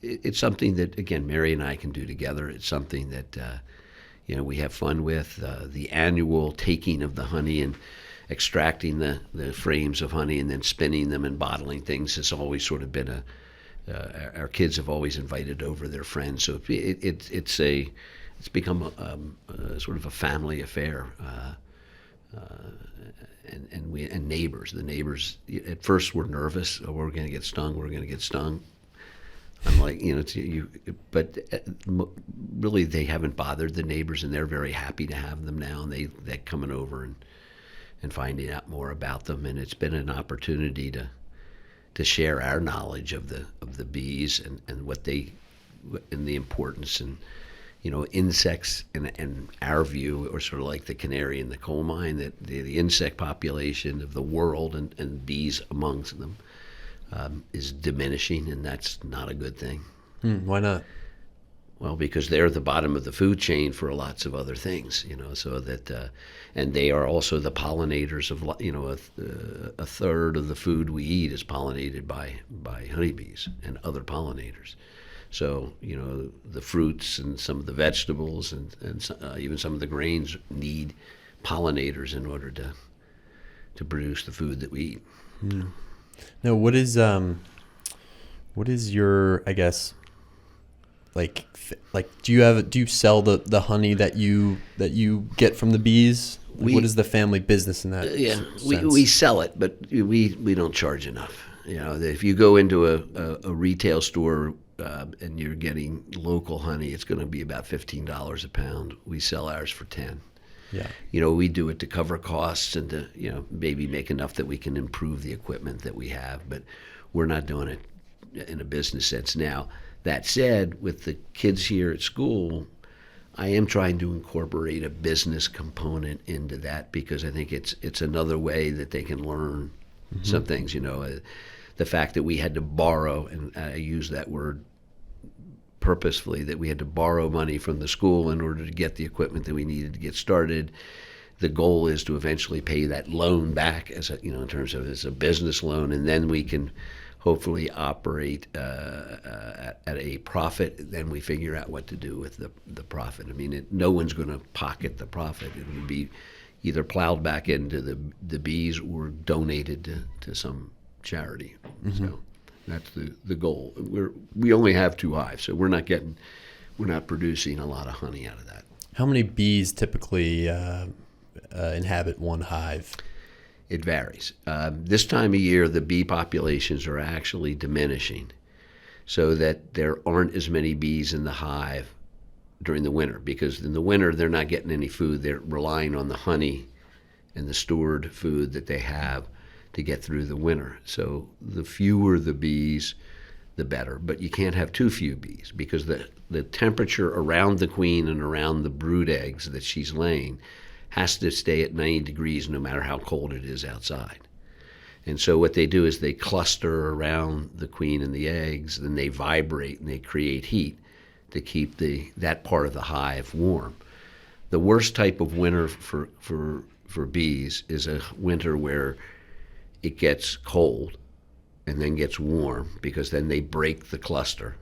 it's something that, again, Mary and I can do together. It's something that, we have fun with. The annual taking of the honey and extracting the frames of honey and then spinning them and bottling things has always sort of been our kids have always invited over their friends. So it's become a sort of a family affair. And neighbors. The neighbors at first were nervous. Oh, we're going to get stung. I'm like, but really they haven't bothered the neighbors, and they're very happy to have them now. And they're coming over and finding out more about them. And it's been an opportunity to share our knowledge of the bees and what they and the importance and insects in our view are sort of like the canary in the coal mine, that the insect population of the world and bees amongst them is diminishing, and that's not a good thing. Why not? Well, because they're at the bottom of the food chain for lots of other things, so that, and they are also the pollinators of, a third of the food we eat is pollinated by honeybees and other pollinators. So, the fruits and some of the vegetables and even some of the grains need pollinators in order to produce the food that we eat. Now, what is your, I guess, like do you sell the honey that you get from the bees? What is the family business in that? Yeah, sense? we sell it, but we don't charge enough. If you go into a retail store and you're getting local honey, it's going to be about $15 a pound. We sell ours for $10. Yeah. We do it to cover costs and to, maybe make enough that we can improve the equipment that we have, but we're not doing it in a business sense. Now, that said, with the kids here at school, I am trying to incorporate a business component into that because I think it's another way that they can learn some things. The fact that we had to borrow, and I use that word purposefully, that we had to borrow money from the school in order to get the equipment that we needed to get started. The goal is to eventually pay that loan back as in terms of as a business loan, and then we can hopefully operate at a profit. Then we figure out what to do with the profit. I mean, no one's going to pocket the profit. It would be either plowed back into the bees or donated to some charity. So that's the goal. We only have 2 hives, so we're not producing a lot of honey out of that. How many bees typically inhabit one hive? It varies. This time of year, the bee populations are actually diminishing, so that there aren't as many bees in the hive during the winter, because in the winter they're not getting any food. They're relying on the honey and the stored food that they have to get through the winter. So the fewer the bees, the better. But you can't have too few bees, because the temperature around the queen and around the brood eggs that she's laying has to stay at 90 degrees no matter how cold it is outside. And so what they do is they cluster around the queen and the eggs, then they vibrate and they create heat to keep that part of the hive warm. The worst type of winter for bees is a winter where it gets cold and then gets warm, because then they break the cluster,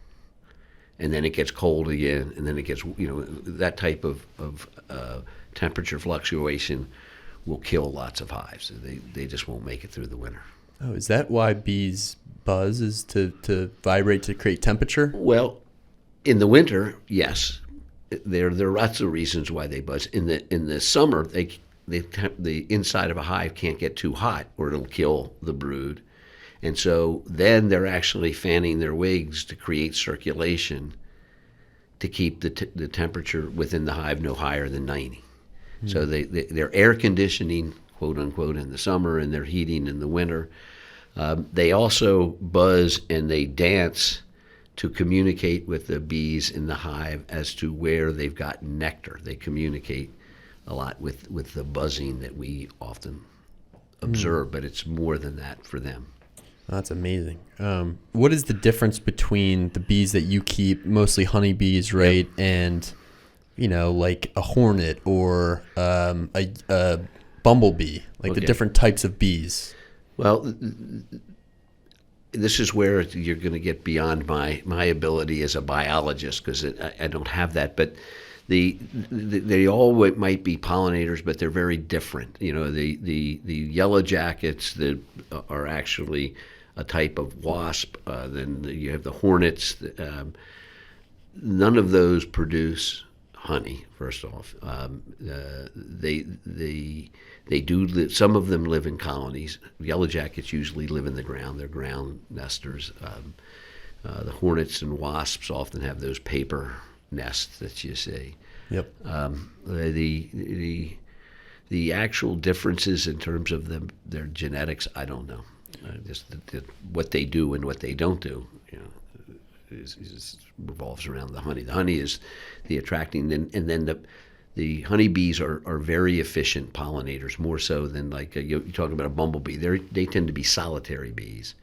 and then it gets cold again, and then it gets, that type of temperature fluctuation will kill lots of hives. They just won't make it through the winter. Oh, is that why bees buzz, is to vibrate to create temperature? Well, in the winter, yes. There are lots of reasons why they buzz. In the summer, the inside of a hive can't get too hot or it'll kill the brood. And so then they're actually fanning their wings to create circulation to keep the temperature within the hive no higher than 90. So they're air conditioning, quote unquote, in the summer, and they're heating in the winter. They also buzz and they dance to communicate with the bees in the hive as to where they've gotten nectar. They communicate a lot with the buzzing that we often observe, but it's more than that for them. That's amazing. What is the difference between the bees that you keep, mostly honeybees, right, and like a hornet or a bumblebee, like the different types of bees? Well, this is where you're going to get beyond my ability as a biologist, because I don't have that. But they all might be pollinators, but they're very different. The yellow jackets that are actually a type of wasp. Then you have the hornets. None of those produce honey. First off, they do live, some of them live in colonies. Yellow jackets usually live in the ground. They're ground nesters. The hornets and wasps often have those paper nests that you see. Yep. The actual differences in terms of their genetics, I don't know. Just what they do and what they don't do, revolves around the honey. The honey is the attracting, and then the honeybees are very efficient pollinators, more so than like you're talking about a bumblebee. They tend to be solitary bees,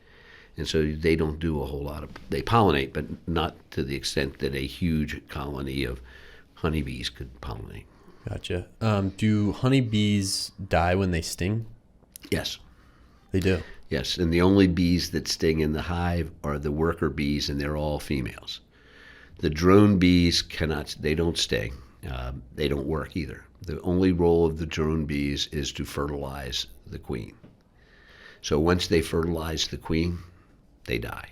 and so they don't do a whole lot they pollinate, but not to the extent that a huge colony of honeybees could pollinate. Gotcha. Do honeybees die when they sting? Yes. They do? Yes, and the only bees that sting in the hive are the worker bees, and they're all females. The drone bees they don't sting. They don't work either. The only role of the drone bees is to fertilize the queen. So once they fertilize the queen, they die.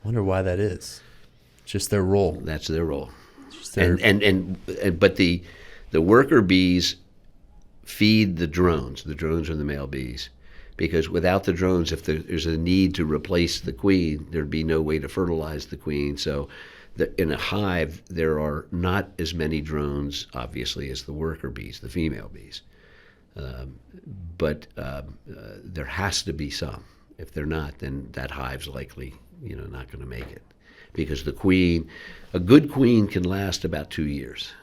Wonder why that is. Just their role. That's their role. But the worker bees feed the drones. The drones are the male bees, because without the drones, if there's a need to replace the queen, there'd be no way to fertilize the queen. So in a hive, there are not as many drones, obviously, as the worker bees, the female bees. But there has to be some. If they're not, then that hive's likely, not going to make it. Because a good queen can last about 2 years.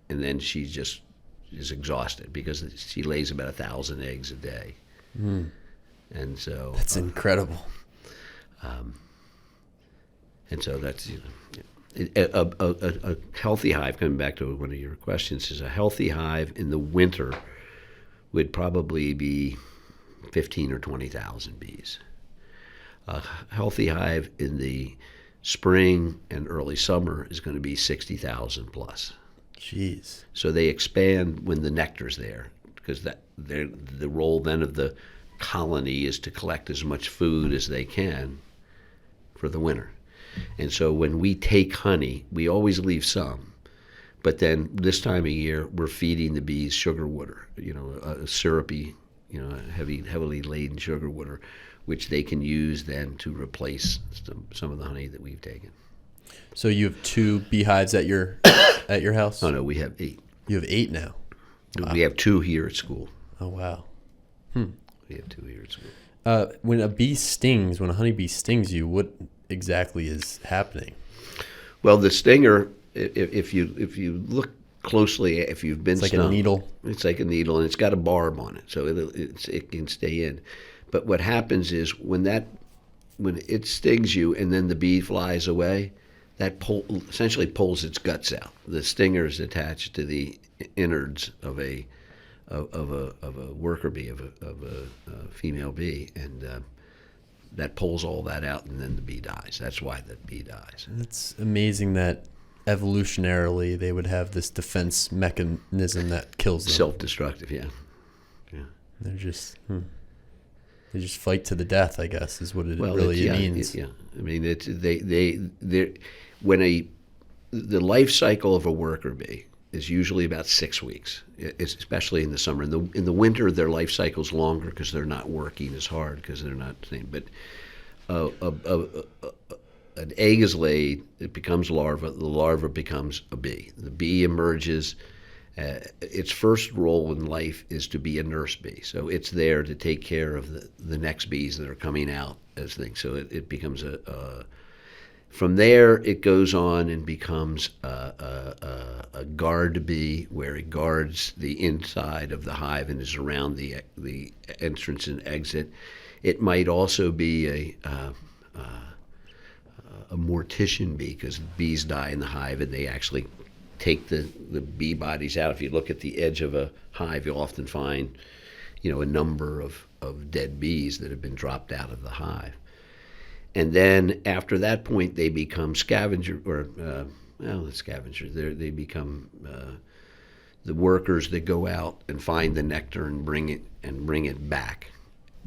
And then she just is exhausted, because she lays about 1,000 eggs a day. And so that's incredible. And so that's a healthy hive. Coming back to one of your questions, is a healthy hive in the winter would probably be 15 or 20,000 bees. A healthy hive in the spring and early summer is going to be 60,000 plus. Jeez. So they expand when the nectar's there, because the role then of the colony is to collect as much food as they can for the winter. And so when we take honey, we always leave some. But then this time of year, we're feeding the bees sugar water, a syrupy, heavily laden sugar water, which they can use then to replace some of the honey that we've taken. So you have 2 beehives at your house? Oh no, we have 8. You have 8 now. Wow. We have 2 here at school. Oh wow. We have 2 here at school. When a honeybee stings you, what exactly is happening? Well, the stinger, if you look closely, if you've been It's like stung, a needle. it's like a needle, and it's got a barb on it, so it can stay in. But what happens is when it stings you, and then the bee flies away, that essentially pulls its guts out. The stinger is attached to the innards of a worker bee, of a female bee, and that pulls all that out, and then the bee dies. That's why the bee dies. It's amazing that evolutionarily they would have this defense mechanism that kills them. Self-destructive, yeah. They're just they just fight to the death, I guess, is what it really means. Yeah, I mean, the life cycle of a worker bee is usually about 6 weeks, especially in the summer. In the winter, their life cycle's longer because they're not working as hard because they're not. But an egg is laid, it becomes larva. The larva becomes a bee. The bee emerges. Its first role in life is to be a nurse bee. So it's there to take care of the next bees that are coming out as things. So it becomes from there it goes on and becomes a guard bee, where it guards the inside of the hive and is around the entrance and exit. It might also be a mortician bee, because bees die in the hive and they actually take the bee bodies out. If you look at the edge of a hive, you'll often find, a number of dead bees that have been dropped out of the hive. And then after that point, they become scavenger, scavengers. They become the workers that go out and find the nectar and bring it back.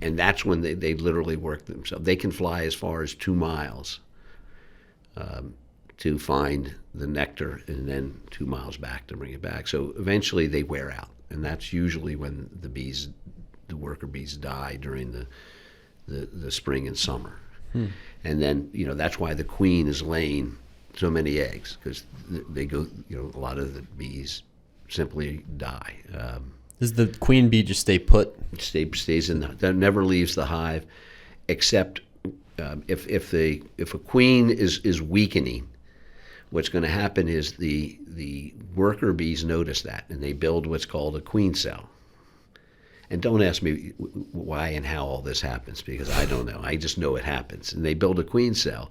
And that's when they literally work themselves. They can fly as far as 2 miles to find the nectar, and then 2 miles back to bring it back. So eventually they wear out, and that's usually when the worker bees die during the spring and summer. And then that's why the queen is laying so many eggs, because they go. A lot of the bees simply die. Does the queen bee just stay put? Stays in that never leaves the hive, except if a queen is weakening. What's going to happen is the worker bees notice that, and they build what's called a queen cell. And don't ask me why and how all this happens, because I don't know. I just know it happens. And they build a queen cell.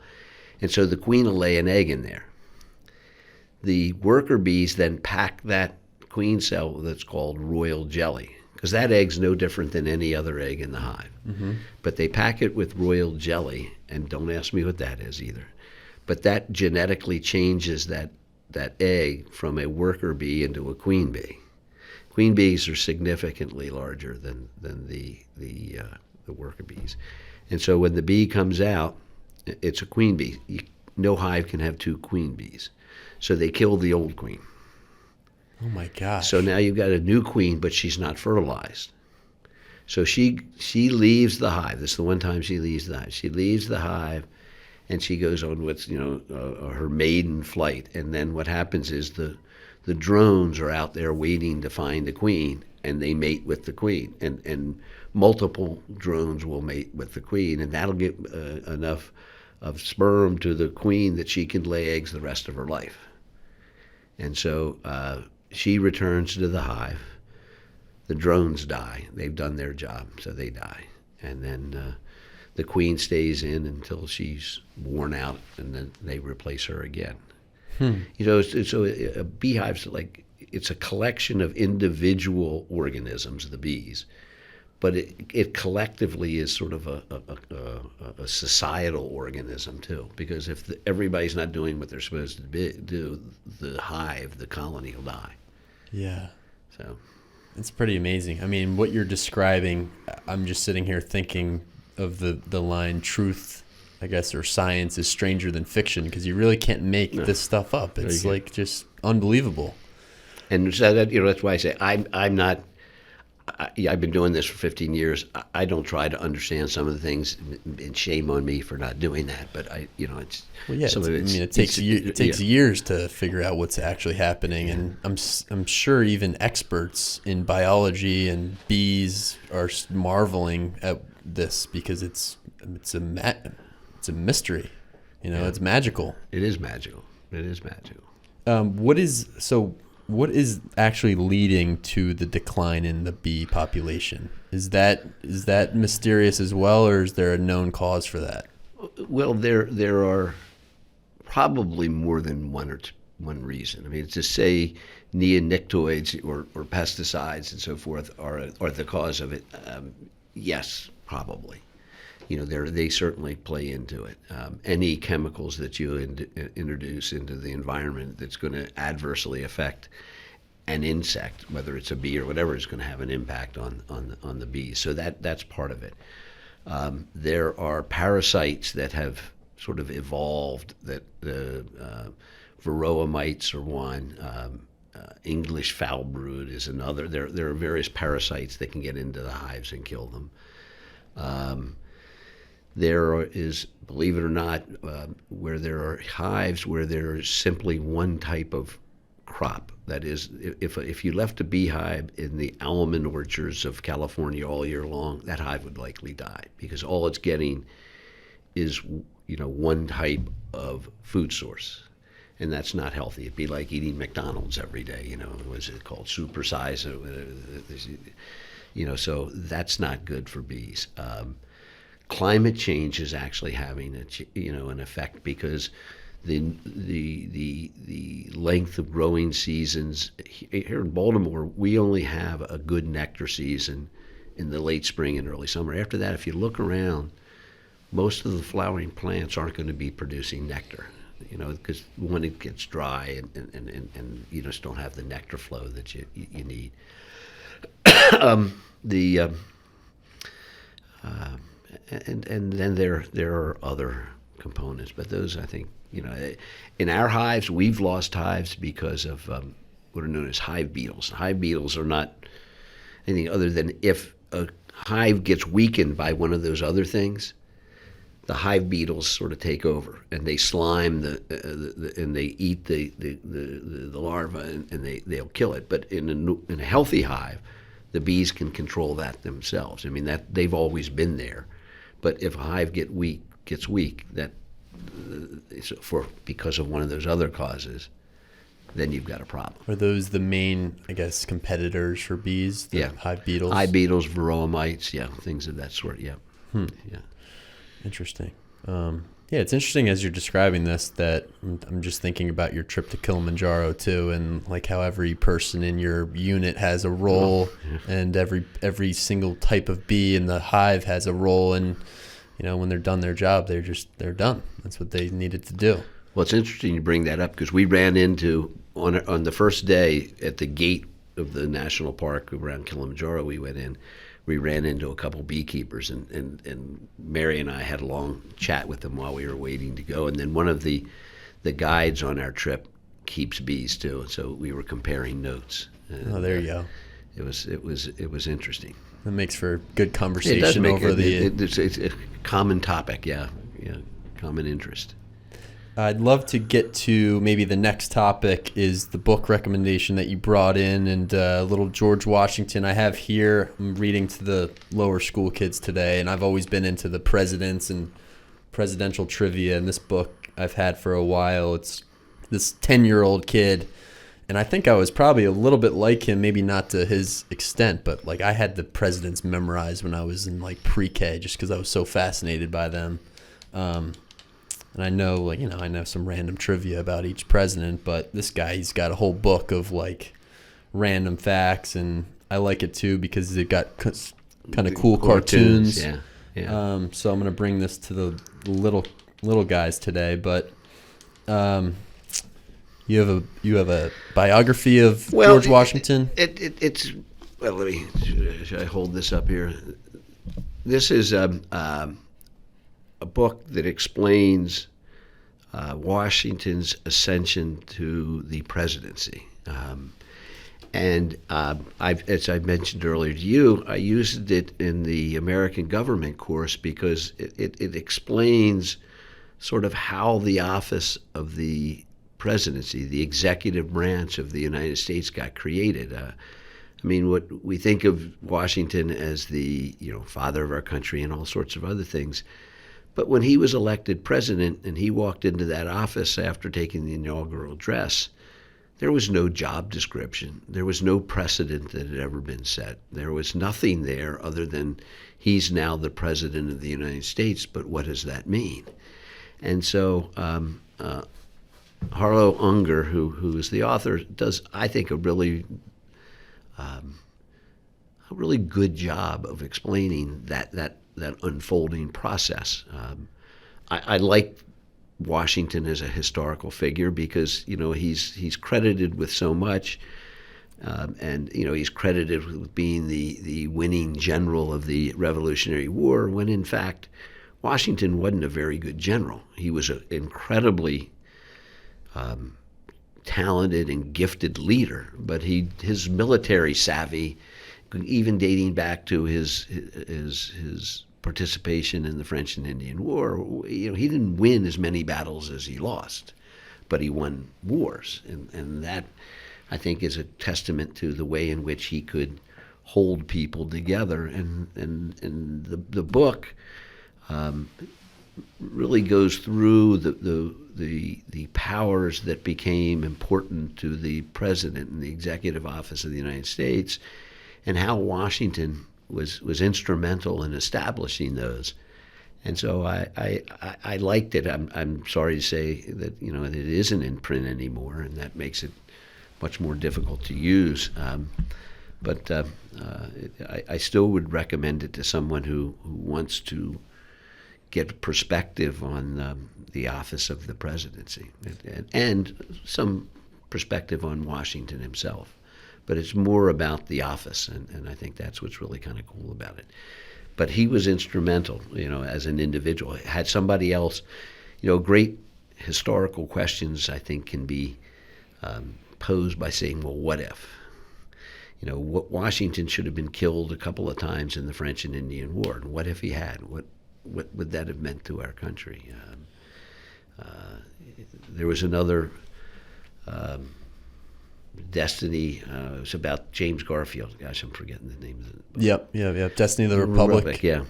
And so the queen will lay an egg in there. The worker bees then pack that queen cell that's called royal jelly, because that egg's no different than any other egg in the hive. Mm-hmm. But they pack it with royal jelly, and don't ask me what that is either. But that genetically changes that egg from a worker bee into a queen bee. Queen bees are significantly larger than the worker bees. And so when the bee comes out, it's a queen bee. No hive can have 2 queen bees. So they kill the old queen. Oh my gosh. So now you've got a new queen, but she's not fertilized. So she leaves the hive. This is the one time she leaves the hive. She leaves the hive, and she goes on with her maiden flight. And then what happens is the drones are out there waiting to find the queen, and they mate with the queen. And multiple drones will mate with the queen, and that'll get enough of sperm to the queen that she can lay eggs the rest of her life. And so she returns to the hive. The drones die. They've done their job, so they die. And then the queen stays in until she's worn out, and then they replace her again. So a beehive's it's a collection of individual organisms, the bees, but it collectively is sort of a societal organism too. Because if everybody's not doing what they're supposed to do, the hive, the colony will die. Yeah. So it's pretty amazing. I mean, what you're describing, I'm just sitting here thinking of the line, truth, I guess, or science is stranger than fiction, because you really can't make this stuff up. It's just unbelievable. And so that's why I say I'm not. I've been doing this for 15 years. I don't try to understand some of the things, and shame on me for not doing that. But it's. Well, yeah. It takes years to figure out what's actually happening, and I'm sure even experts in biology and bees are marveling at this because it's a mystery, it's magical. It is magical. What is actually leading to the decline in the bee population? Is that mysterious as well, or is there a known cause for that? Well, there are probably more than one reason. I mean, to say neonicotinoids or pesticides and so forth are the cause of it, yes, probably. They certainly play into it. Any chemicals that you introduce into the environment that's going to adversely affect an insect, whether it's a bee or whatever, is going to have an impact on the bees. So that's part of it. There are parasites that have sort of evolved that varroa mites are one. English foul brood is another. There are various parasites that can get into the hives and kill them. There is, believe it or not, where there are hives where there is simply one type of crop. That is, if you left a beehive in the almond orchards of California all year long, that hive would likely die because all it's getting is one type of food source. And that's not healthy. It'd be like eating McDonald's every day. What is it called? Supersize it. So that's not good for bees. Climate change is actually having an effect because the length of growing seasons here in Baltimore, we only have a good nectar season in the late spring and early summer. After that, if you look around, most of the flowering plants aren't going to be producing nectar. Because when it gets dry and you just don't have the nectar flow that you need. And then there are other components, but those, I think, in our hives, we've lost hives because of what are known as hive beetles. Hive beetles are not anything other than if a hive gets weakened by one of those other things, the hive beetles sort of take over and they slime and they eat the larva and they'll kill it. But in a healthy hive, the bees can control that themselves. I mean, that they've always been there. But if a hive gets weak, that because of one of those other causes, then you've got a problem. Are those the main, I guess, competitors for bees? Yeah. Hive beetles? Hive beetles, varroa mites, yeah, things of that sort, yeah. Yeah. Interesting. Yeah, it's interesting as you're describing this that I'm just thinking about your trip to Kilimanjaro too, and like how every person in your unit has a role, and every single type of bee in the hive has a role, and when they're done their job, they're done. That's what they needed to do. Well, it's interesting you bring that up because we ran into on the first day at the gate of the national park around Kilimanjaro. We ran into a couple beekeepers, and Mary and I had a long chat with them while we were waiting to go. And then one of the guides on our trip keeps bees too, so we were comparing notes. And, there you go. It was interesting. That makes for good conversation it's a common topic, yeah, common interest. I'd love to get to maybe the next topic is the book recommendation that you brought in, and little George Washington I have here. I'm reading to the lower school kids today, and I've always been into the presidents and presidential trivia, and this book I've had for a while. It's this 10-year-old kid, and I think I was probably a little bit like him, maybe not to his extent, but like I had the presidents memorized when I was in like pre-K just because I was so fascinated by them. And I know, I know some random trivia about each president, but this guy, he's got a whole book of, random facts, and I like it, too, because they've got kind of cool cartoons. Yeah. So I'm going to bring this to the little guys today, but you have a biography of George Washington? It's well, should I hold this up here? This is a book that explains Washington's ascension to the presidency. As I mentioned earlier to you, I used it in the American government course because it explains sort of how the office of the presidency, the executive branch of the United States, got created. I mean, what we think of Washington as the father of our country and all sorts of other things. But when he was elected president and he walked into that office after taking the inaugural address, there was no job description. There was no precedent that had ever been set. There was nothing there other than he's now the president of the United States, but what does that mean? And so Harlow Unger, who is the author, does, I think, a really good job of explaining that unfolding process. I like Washington as a historical figure because he's credited with so much, and he's credited with being the winning general of the Revolutionary War, when in fact Washington wasn't a very good general. He was an incredibly talented and gifted leader, but his military savvy, even dating back to his participation in the French and Indian War, he didn't win as many battles as he lost, but he won wars, and that, I think, is a testament to the way in which he could hold people together. And the book really goes through the powers that became important to the president and the executive office of the United States, and how Washington was instrumental in establishing those. And so I liked it. I'm sorry to say that it isn't in print anymore, and that makes it much more difficult to use. But I still would recommend it to someone who wants to get perspective on the office of the presidency, and some perspective on Washington himself. But it's more about the office, and I think that's what's really kind of cool about it. But he was instrumental, as an individual. Had somebody else, great historical questions, I think, can be posed by saying, well, what if? Washington should have been killed a couple of times in the French and Indian War, and what if he had? What would that have meant to our country? There was another Destiny. It was about James Garfield. Gosh, I'm forgetting the name of it. Yep. Destiny of the Republic. Yeah.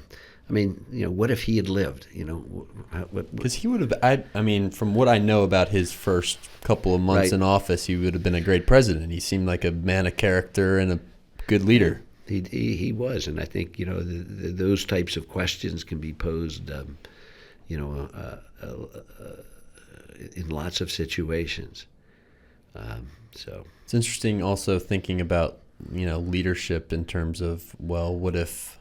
I mean, what if he had lived? Because he would have. I mean, from what I know about his first couple of months in office, he would have been a great president. He seemed like a man of character and a good leader. He was, and I think those types of questions can be posed, in lots of situations. So it's interesting also thinking about leadership in terms of, well, what if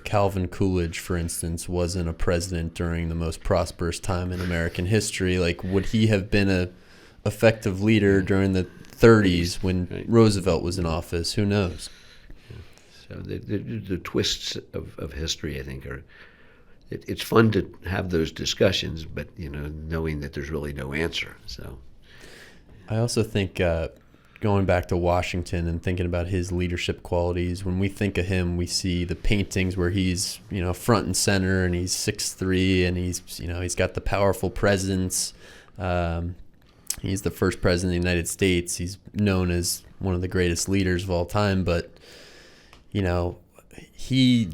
Calvin Coolidge, for instance, wasn't a president during the most prosperous time in American history? Like, would he have been a effective leader during the 30s when Roosevelt was in office? Who knows? So the twists of history, I think, it's fun to have those discussions, but knowing that there's really no answer. So I also think going back to Washington and thinking about his leadership qualities, when we think of him, we see the paintings where he's front and center, and he's 6'3", and he's got the powerful presence. He's the first president of the United States. He's known as one of the greatest leaders of all time, but he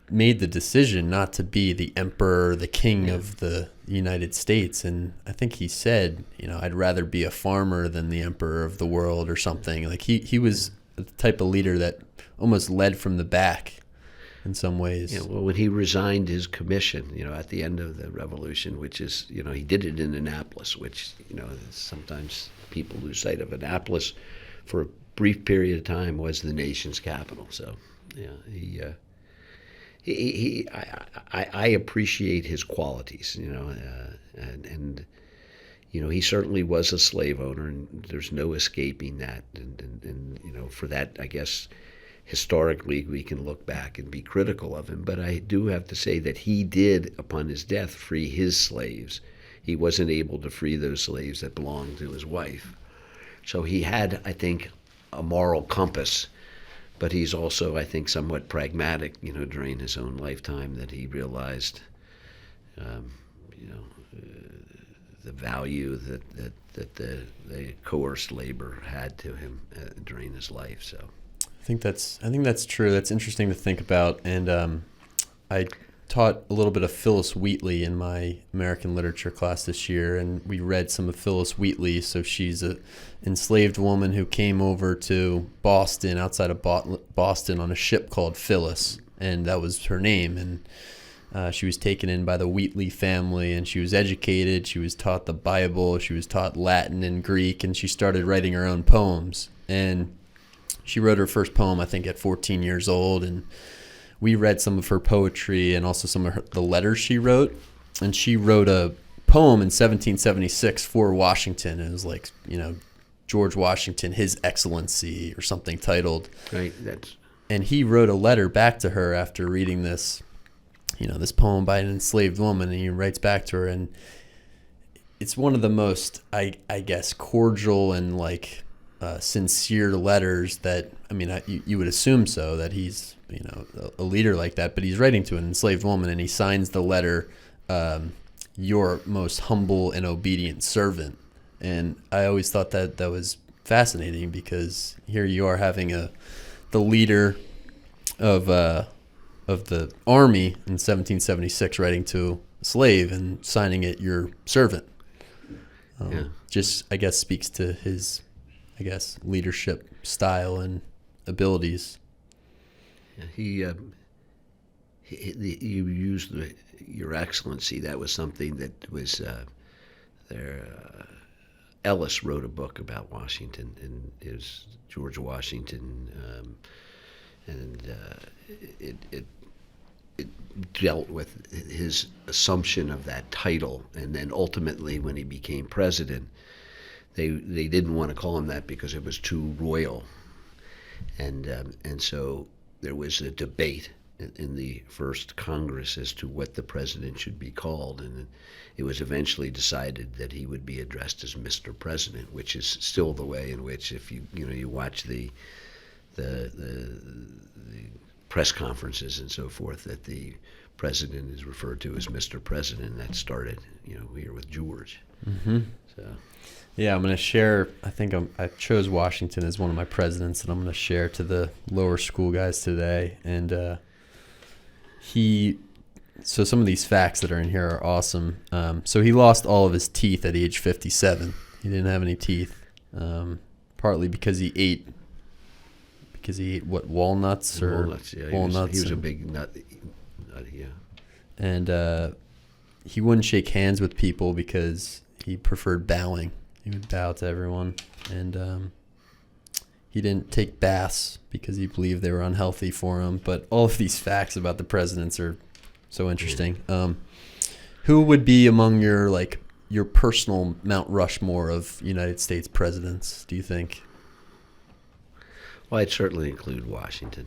made the decision not to be the emperor, the king of the United States. And I think he said, I'd rather be a farmer than the emperor of the world or something. Like he was the type of leader that almost led from the back in some ways. Yeah, well, when he resigned his commission, at the end of the revolution, which is, he did it in Annapolis, which, sometimes people lose sight of. Annapolis, for a brief period of time, was the nation's capital. So, yeah, I appreciate his qualities, and he certainly was a slave owner, and there's no escaping that. And for that, I guess, historically, we can look back and be critical of him. But I do have to say that he did, upon his death, free his slaves. He wasn't able to free those slaves that belonged to his wife. So he had, I think, a moral compass. But he's also, I think, somewhat pragmatic, during his own lifetime, that he realized, the value that the coerced labor had to him during his life. So I think that's true. That's interesting to think about. And I taught a little bit of Phyllis Wheatley in my American literature class this year, and we read some of Phyllis Wheatley. So she's a enslaved woman who came over to Boston, outside of Boston, on a ship called Phyllis, and that was her name. And she was taken in by the Wheatley family, and she was educated. She was taught the Bible. She was taught Latin and Greek, and she started writing her own poems. And she wrote her first poem, I think, at 14 years old, and we read some of her poetry and also some of the letters she wrote. And she wrote a poem in 1776 for Washington. It was like, George Washington, His Excellency, or something titled. Right. And he wrote a letter back to her after reading this, this poem by an enslaved woman, and he writes back to her, and it's one of the most, I guess, cordial and sincere letters that, you would assume so, that he's, a leader like that, but he's writing to an enslaved woman, and he signs the letter, your most humble and obedient servant. And I always thought that was fascinating, because here you are having the leader of the army in 1776 writing to a slave and signing it your servant. Just, I guess, speaks to his, leadership style and abilities. Yeah, you used your excellency. That was something that was there. Ellis wrote a book about Washington, and it was George Washington, and it dealt with his assumption of that title, and then ultimately when he became president, they didn't want to call him that because it was too royal, and so there was a debate in the first Congress as to what the president should be called, and it was eventually decided that he would be addressed as Mr. President, which is still the way in which, if you watch the press conferences and so forth, that the president is referred to as Mr. President. That started, here with George. Mm-hmm. So. Yeah, I'm going to share, I chose Washington as one of my presidents, and I'm going to share to the lower school guys today. And so some of these facts that are in here are awesome. So he lost all of his teeth at age 57. He didn't have any teeth, partly because he ate what, walnuts? Walnuts, yeah. Walnuts. He was a big nut, yeah. And he wouldn't shake hands with people because he preferred bowing. He would bow to everyone. And he didn't take baths because he believed they were unhealthy for him. But all of these facts about the presidents are so interesting. Who would be among your personal Mount Rushmore of United States presidents, do you think? Well, I'd certainly include Washington.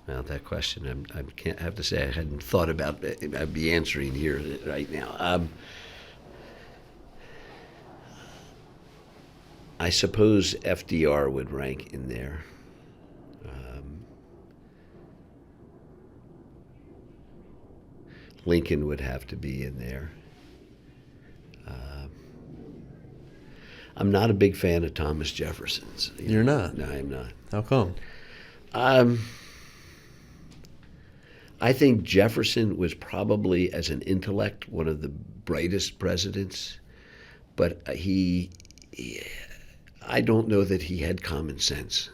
Well, that question, I can't have to say I hadn't thought about it. I'd be answering here right now. I suppose FDR would rank in there. Lincoln would have to be in there. I'm not a big fan of Thomas Jefferson's. You're not? No, I'm not. How come? I think Jefferson was probably, as an intellect, one of the brightest presidents, but I don't know that he had common sense,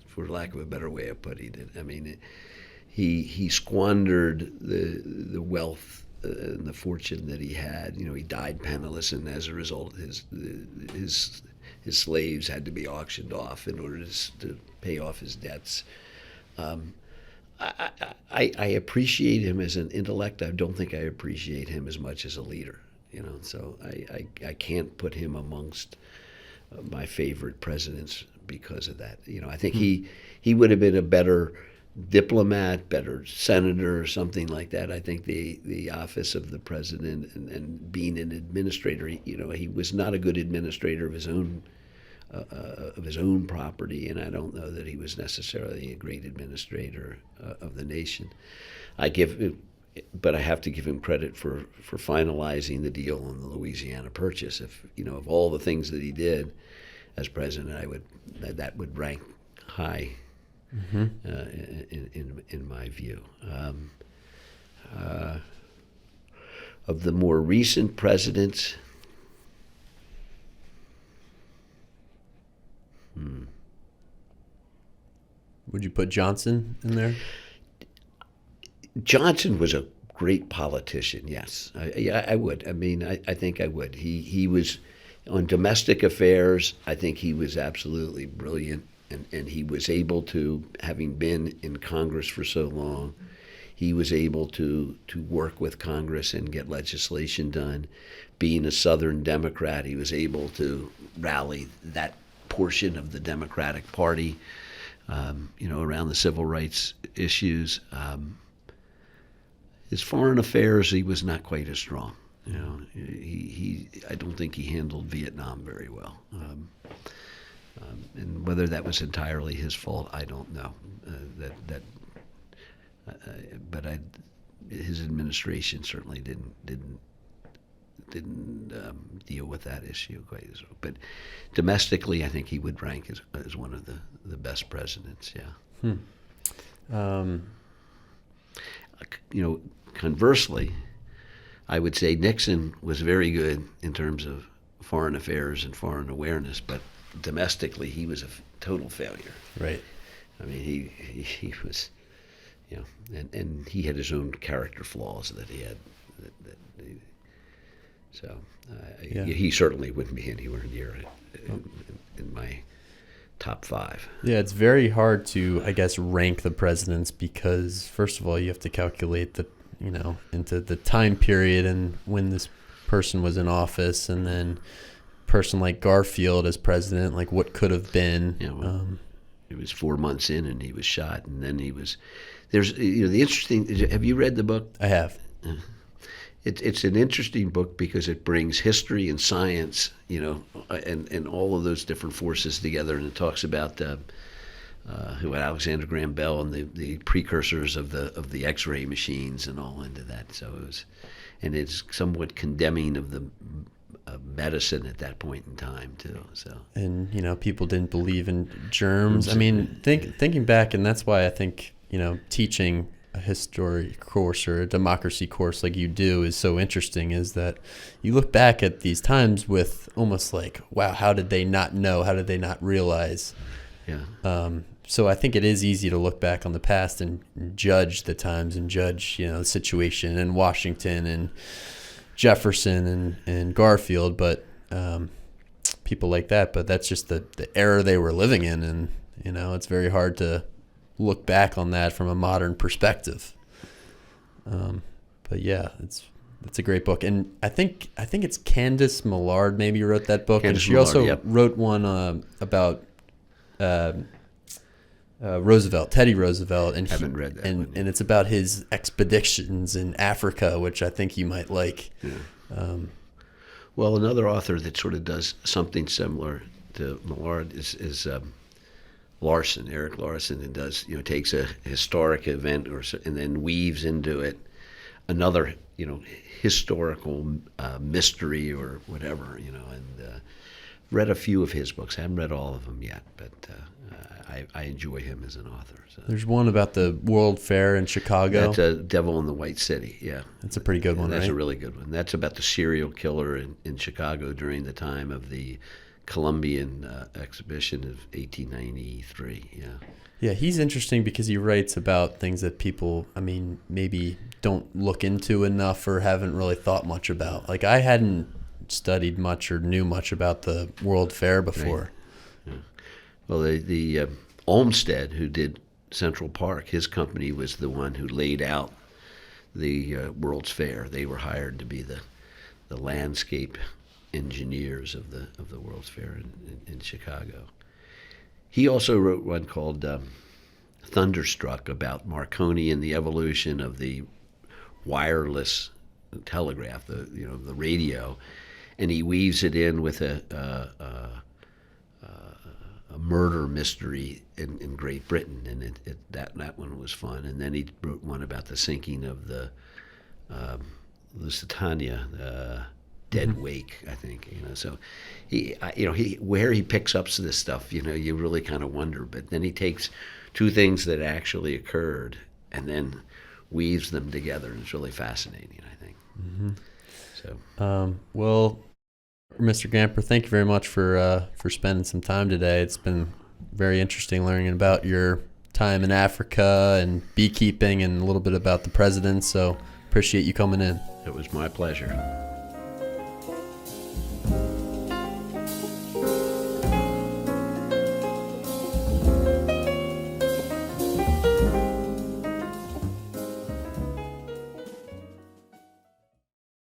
for lack of a better way of putting it. I mean, he squandered the wealth and the fortune that he had. He died penniless, and as a result, his slaves had to be auctioned off in order to pay off his debts. I appreciate him as an intellect. I don't think I appreciate him as much as a leader. So I can't put him amongst my favorite presidents because of that. I think he would have been a better diplomat, better senator, or something like that. I think the office of the president and being an administrator, he was not a good administrator of his own of his own property, and I don't know that he was necessarily a great administrator of the nation. But I have to give him credit for finalizing the deal on the Louisiana Purchase. If of all the things that he did as president, that would rank high in my view. Of the more recent presidents, Would you put Johnson in there? Johnson was a great politician, yes. I would. I mean, I think I would. He was, on domestic affairs, I think he was absolutely brilliant. And he was able to, having been in Congress for so long, he was able to work with Congress and get legislation done. Being a Southern Democrat, he was able to rally that portion of the Democratic Party, around the civil rights issues. His foreign affairs, he was not quite as strong. I don't think he handled Vietnam very well. And whether that was entirely his fault, I don't know. But his administration certainly didn't deal with that issue quite as well. But domestically, I think he would rank as one of the best presidents. Yeah. Conversely, I would say Nixon was very good in terms of foreign affairs and foreign awareness, but domestically, he was a total failure. Right. I mean, he was, and he had his own character flaws that he had. He certainly wouldn't be anywhere near in my top 5. Yeah, it's very hard to, I guess, rank the presidents because, first of all, you have to calculate into the time period and when this person was in office, and then person like Garfield as president, like what could have been. It was 4 months in and he was shot, and then there's the interesting, have you read the book? I have. It's an interesting book because it brings history and science, and all of those different forces together, and it talks about Alexander Graham Bell and the precursors of the X-ray machines and all into that. So it's somewhat condemning of the medicine at that point in time too. So, and people didn't believe in germs. I mean, thinking back, and that's why I think teaching a history course or a democracy course like you do is so interesting, is that you look back at these times with almost like, wow, how did they not know? How did they not realize? Yeah. So I think it is easy to look back on the past and judge the times and judge, the situation in Washington and Jefferson and Garfield, but people like that. But that's just the era they were living in, and it's very hard to look back on that from a modern perspective. But yeah, it's a great book, and I think it's Candace Millard maybe wrote that book, and she also wrote one about Roosevelt, Teddy Roosevelt, and haven't read that one. And it's about his expeditions in Africa, which I think you might like. Yeah. Well, another author that sort of does something similar to Millard is Larson, Erik Larson, and does takes a historic event and then weaves into it another historical mystery or whatever, and read a few of his books. I haven't read all of them yet, but I enjoy him as an author. So. There's one about the World Fair in Chicago. That's Devil in the White City, yeah. That's a pretty good one, that's right? a really good one. That's about the serial killer in Chicago during the time of the Columbian exhibition of 1893, yeah. Yeah, he's interesting because he writes about things that people, maybe don't look into enough or haven't really thought much about. Like, I hadn't studied much or knew much about the World Fair before. Right. Yeah. Well, the Olmsted, who did Central Park, his company was the one who laid out the World's Fair. They were hired to be the landscape engineers of the World's Fair in Chicago. He also wrote one called Thunderstruck about Marconi and the evolution of the wireless telegraph, the radio, and he weaves it in with a murder mystery in Great Britain, and that one was fun. And then he wrote one about the sinking of the Lusitania, Dead Wake, I think. So where he picks up this stuff, you really kind of wonder. But then he takes two things that actually occurred and then weaves them together, and it's really fascinating, I think. Mm-hmm. So, well, Mr. Gamper, thank you very much for spending some time today. It's been very interesting learning about your time in Africa and beekeeping and a little bit about the president. So appreciate you coming in. it was my pleasure.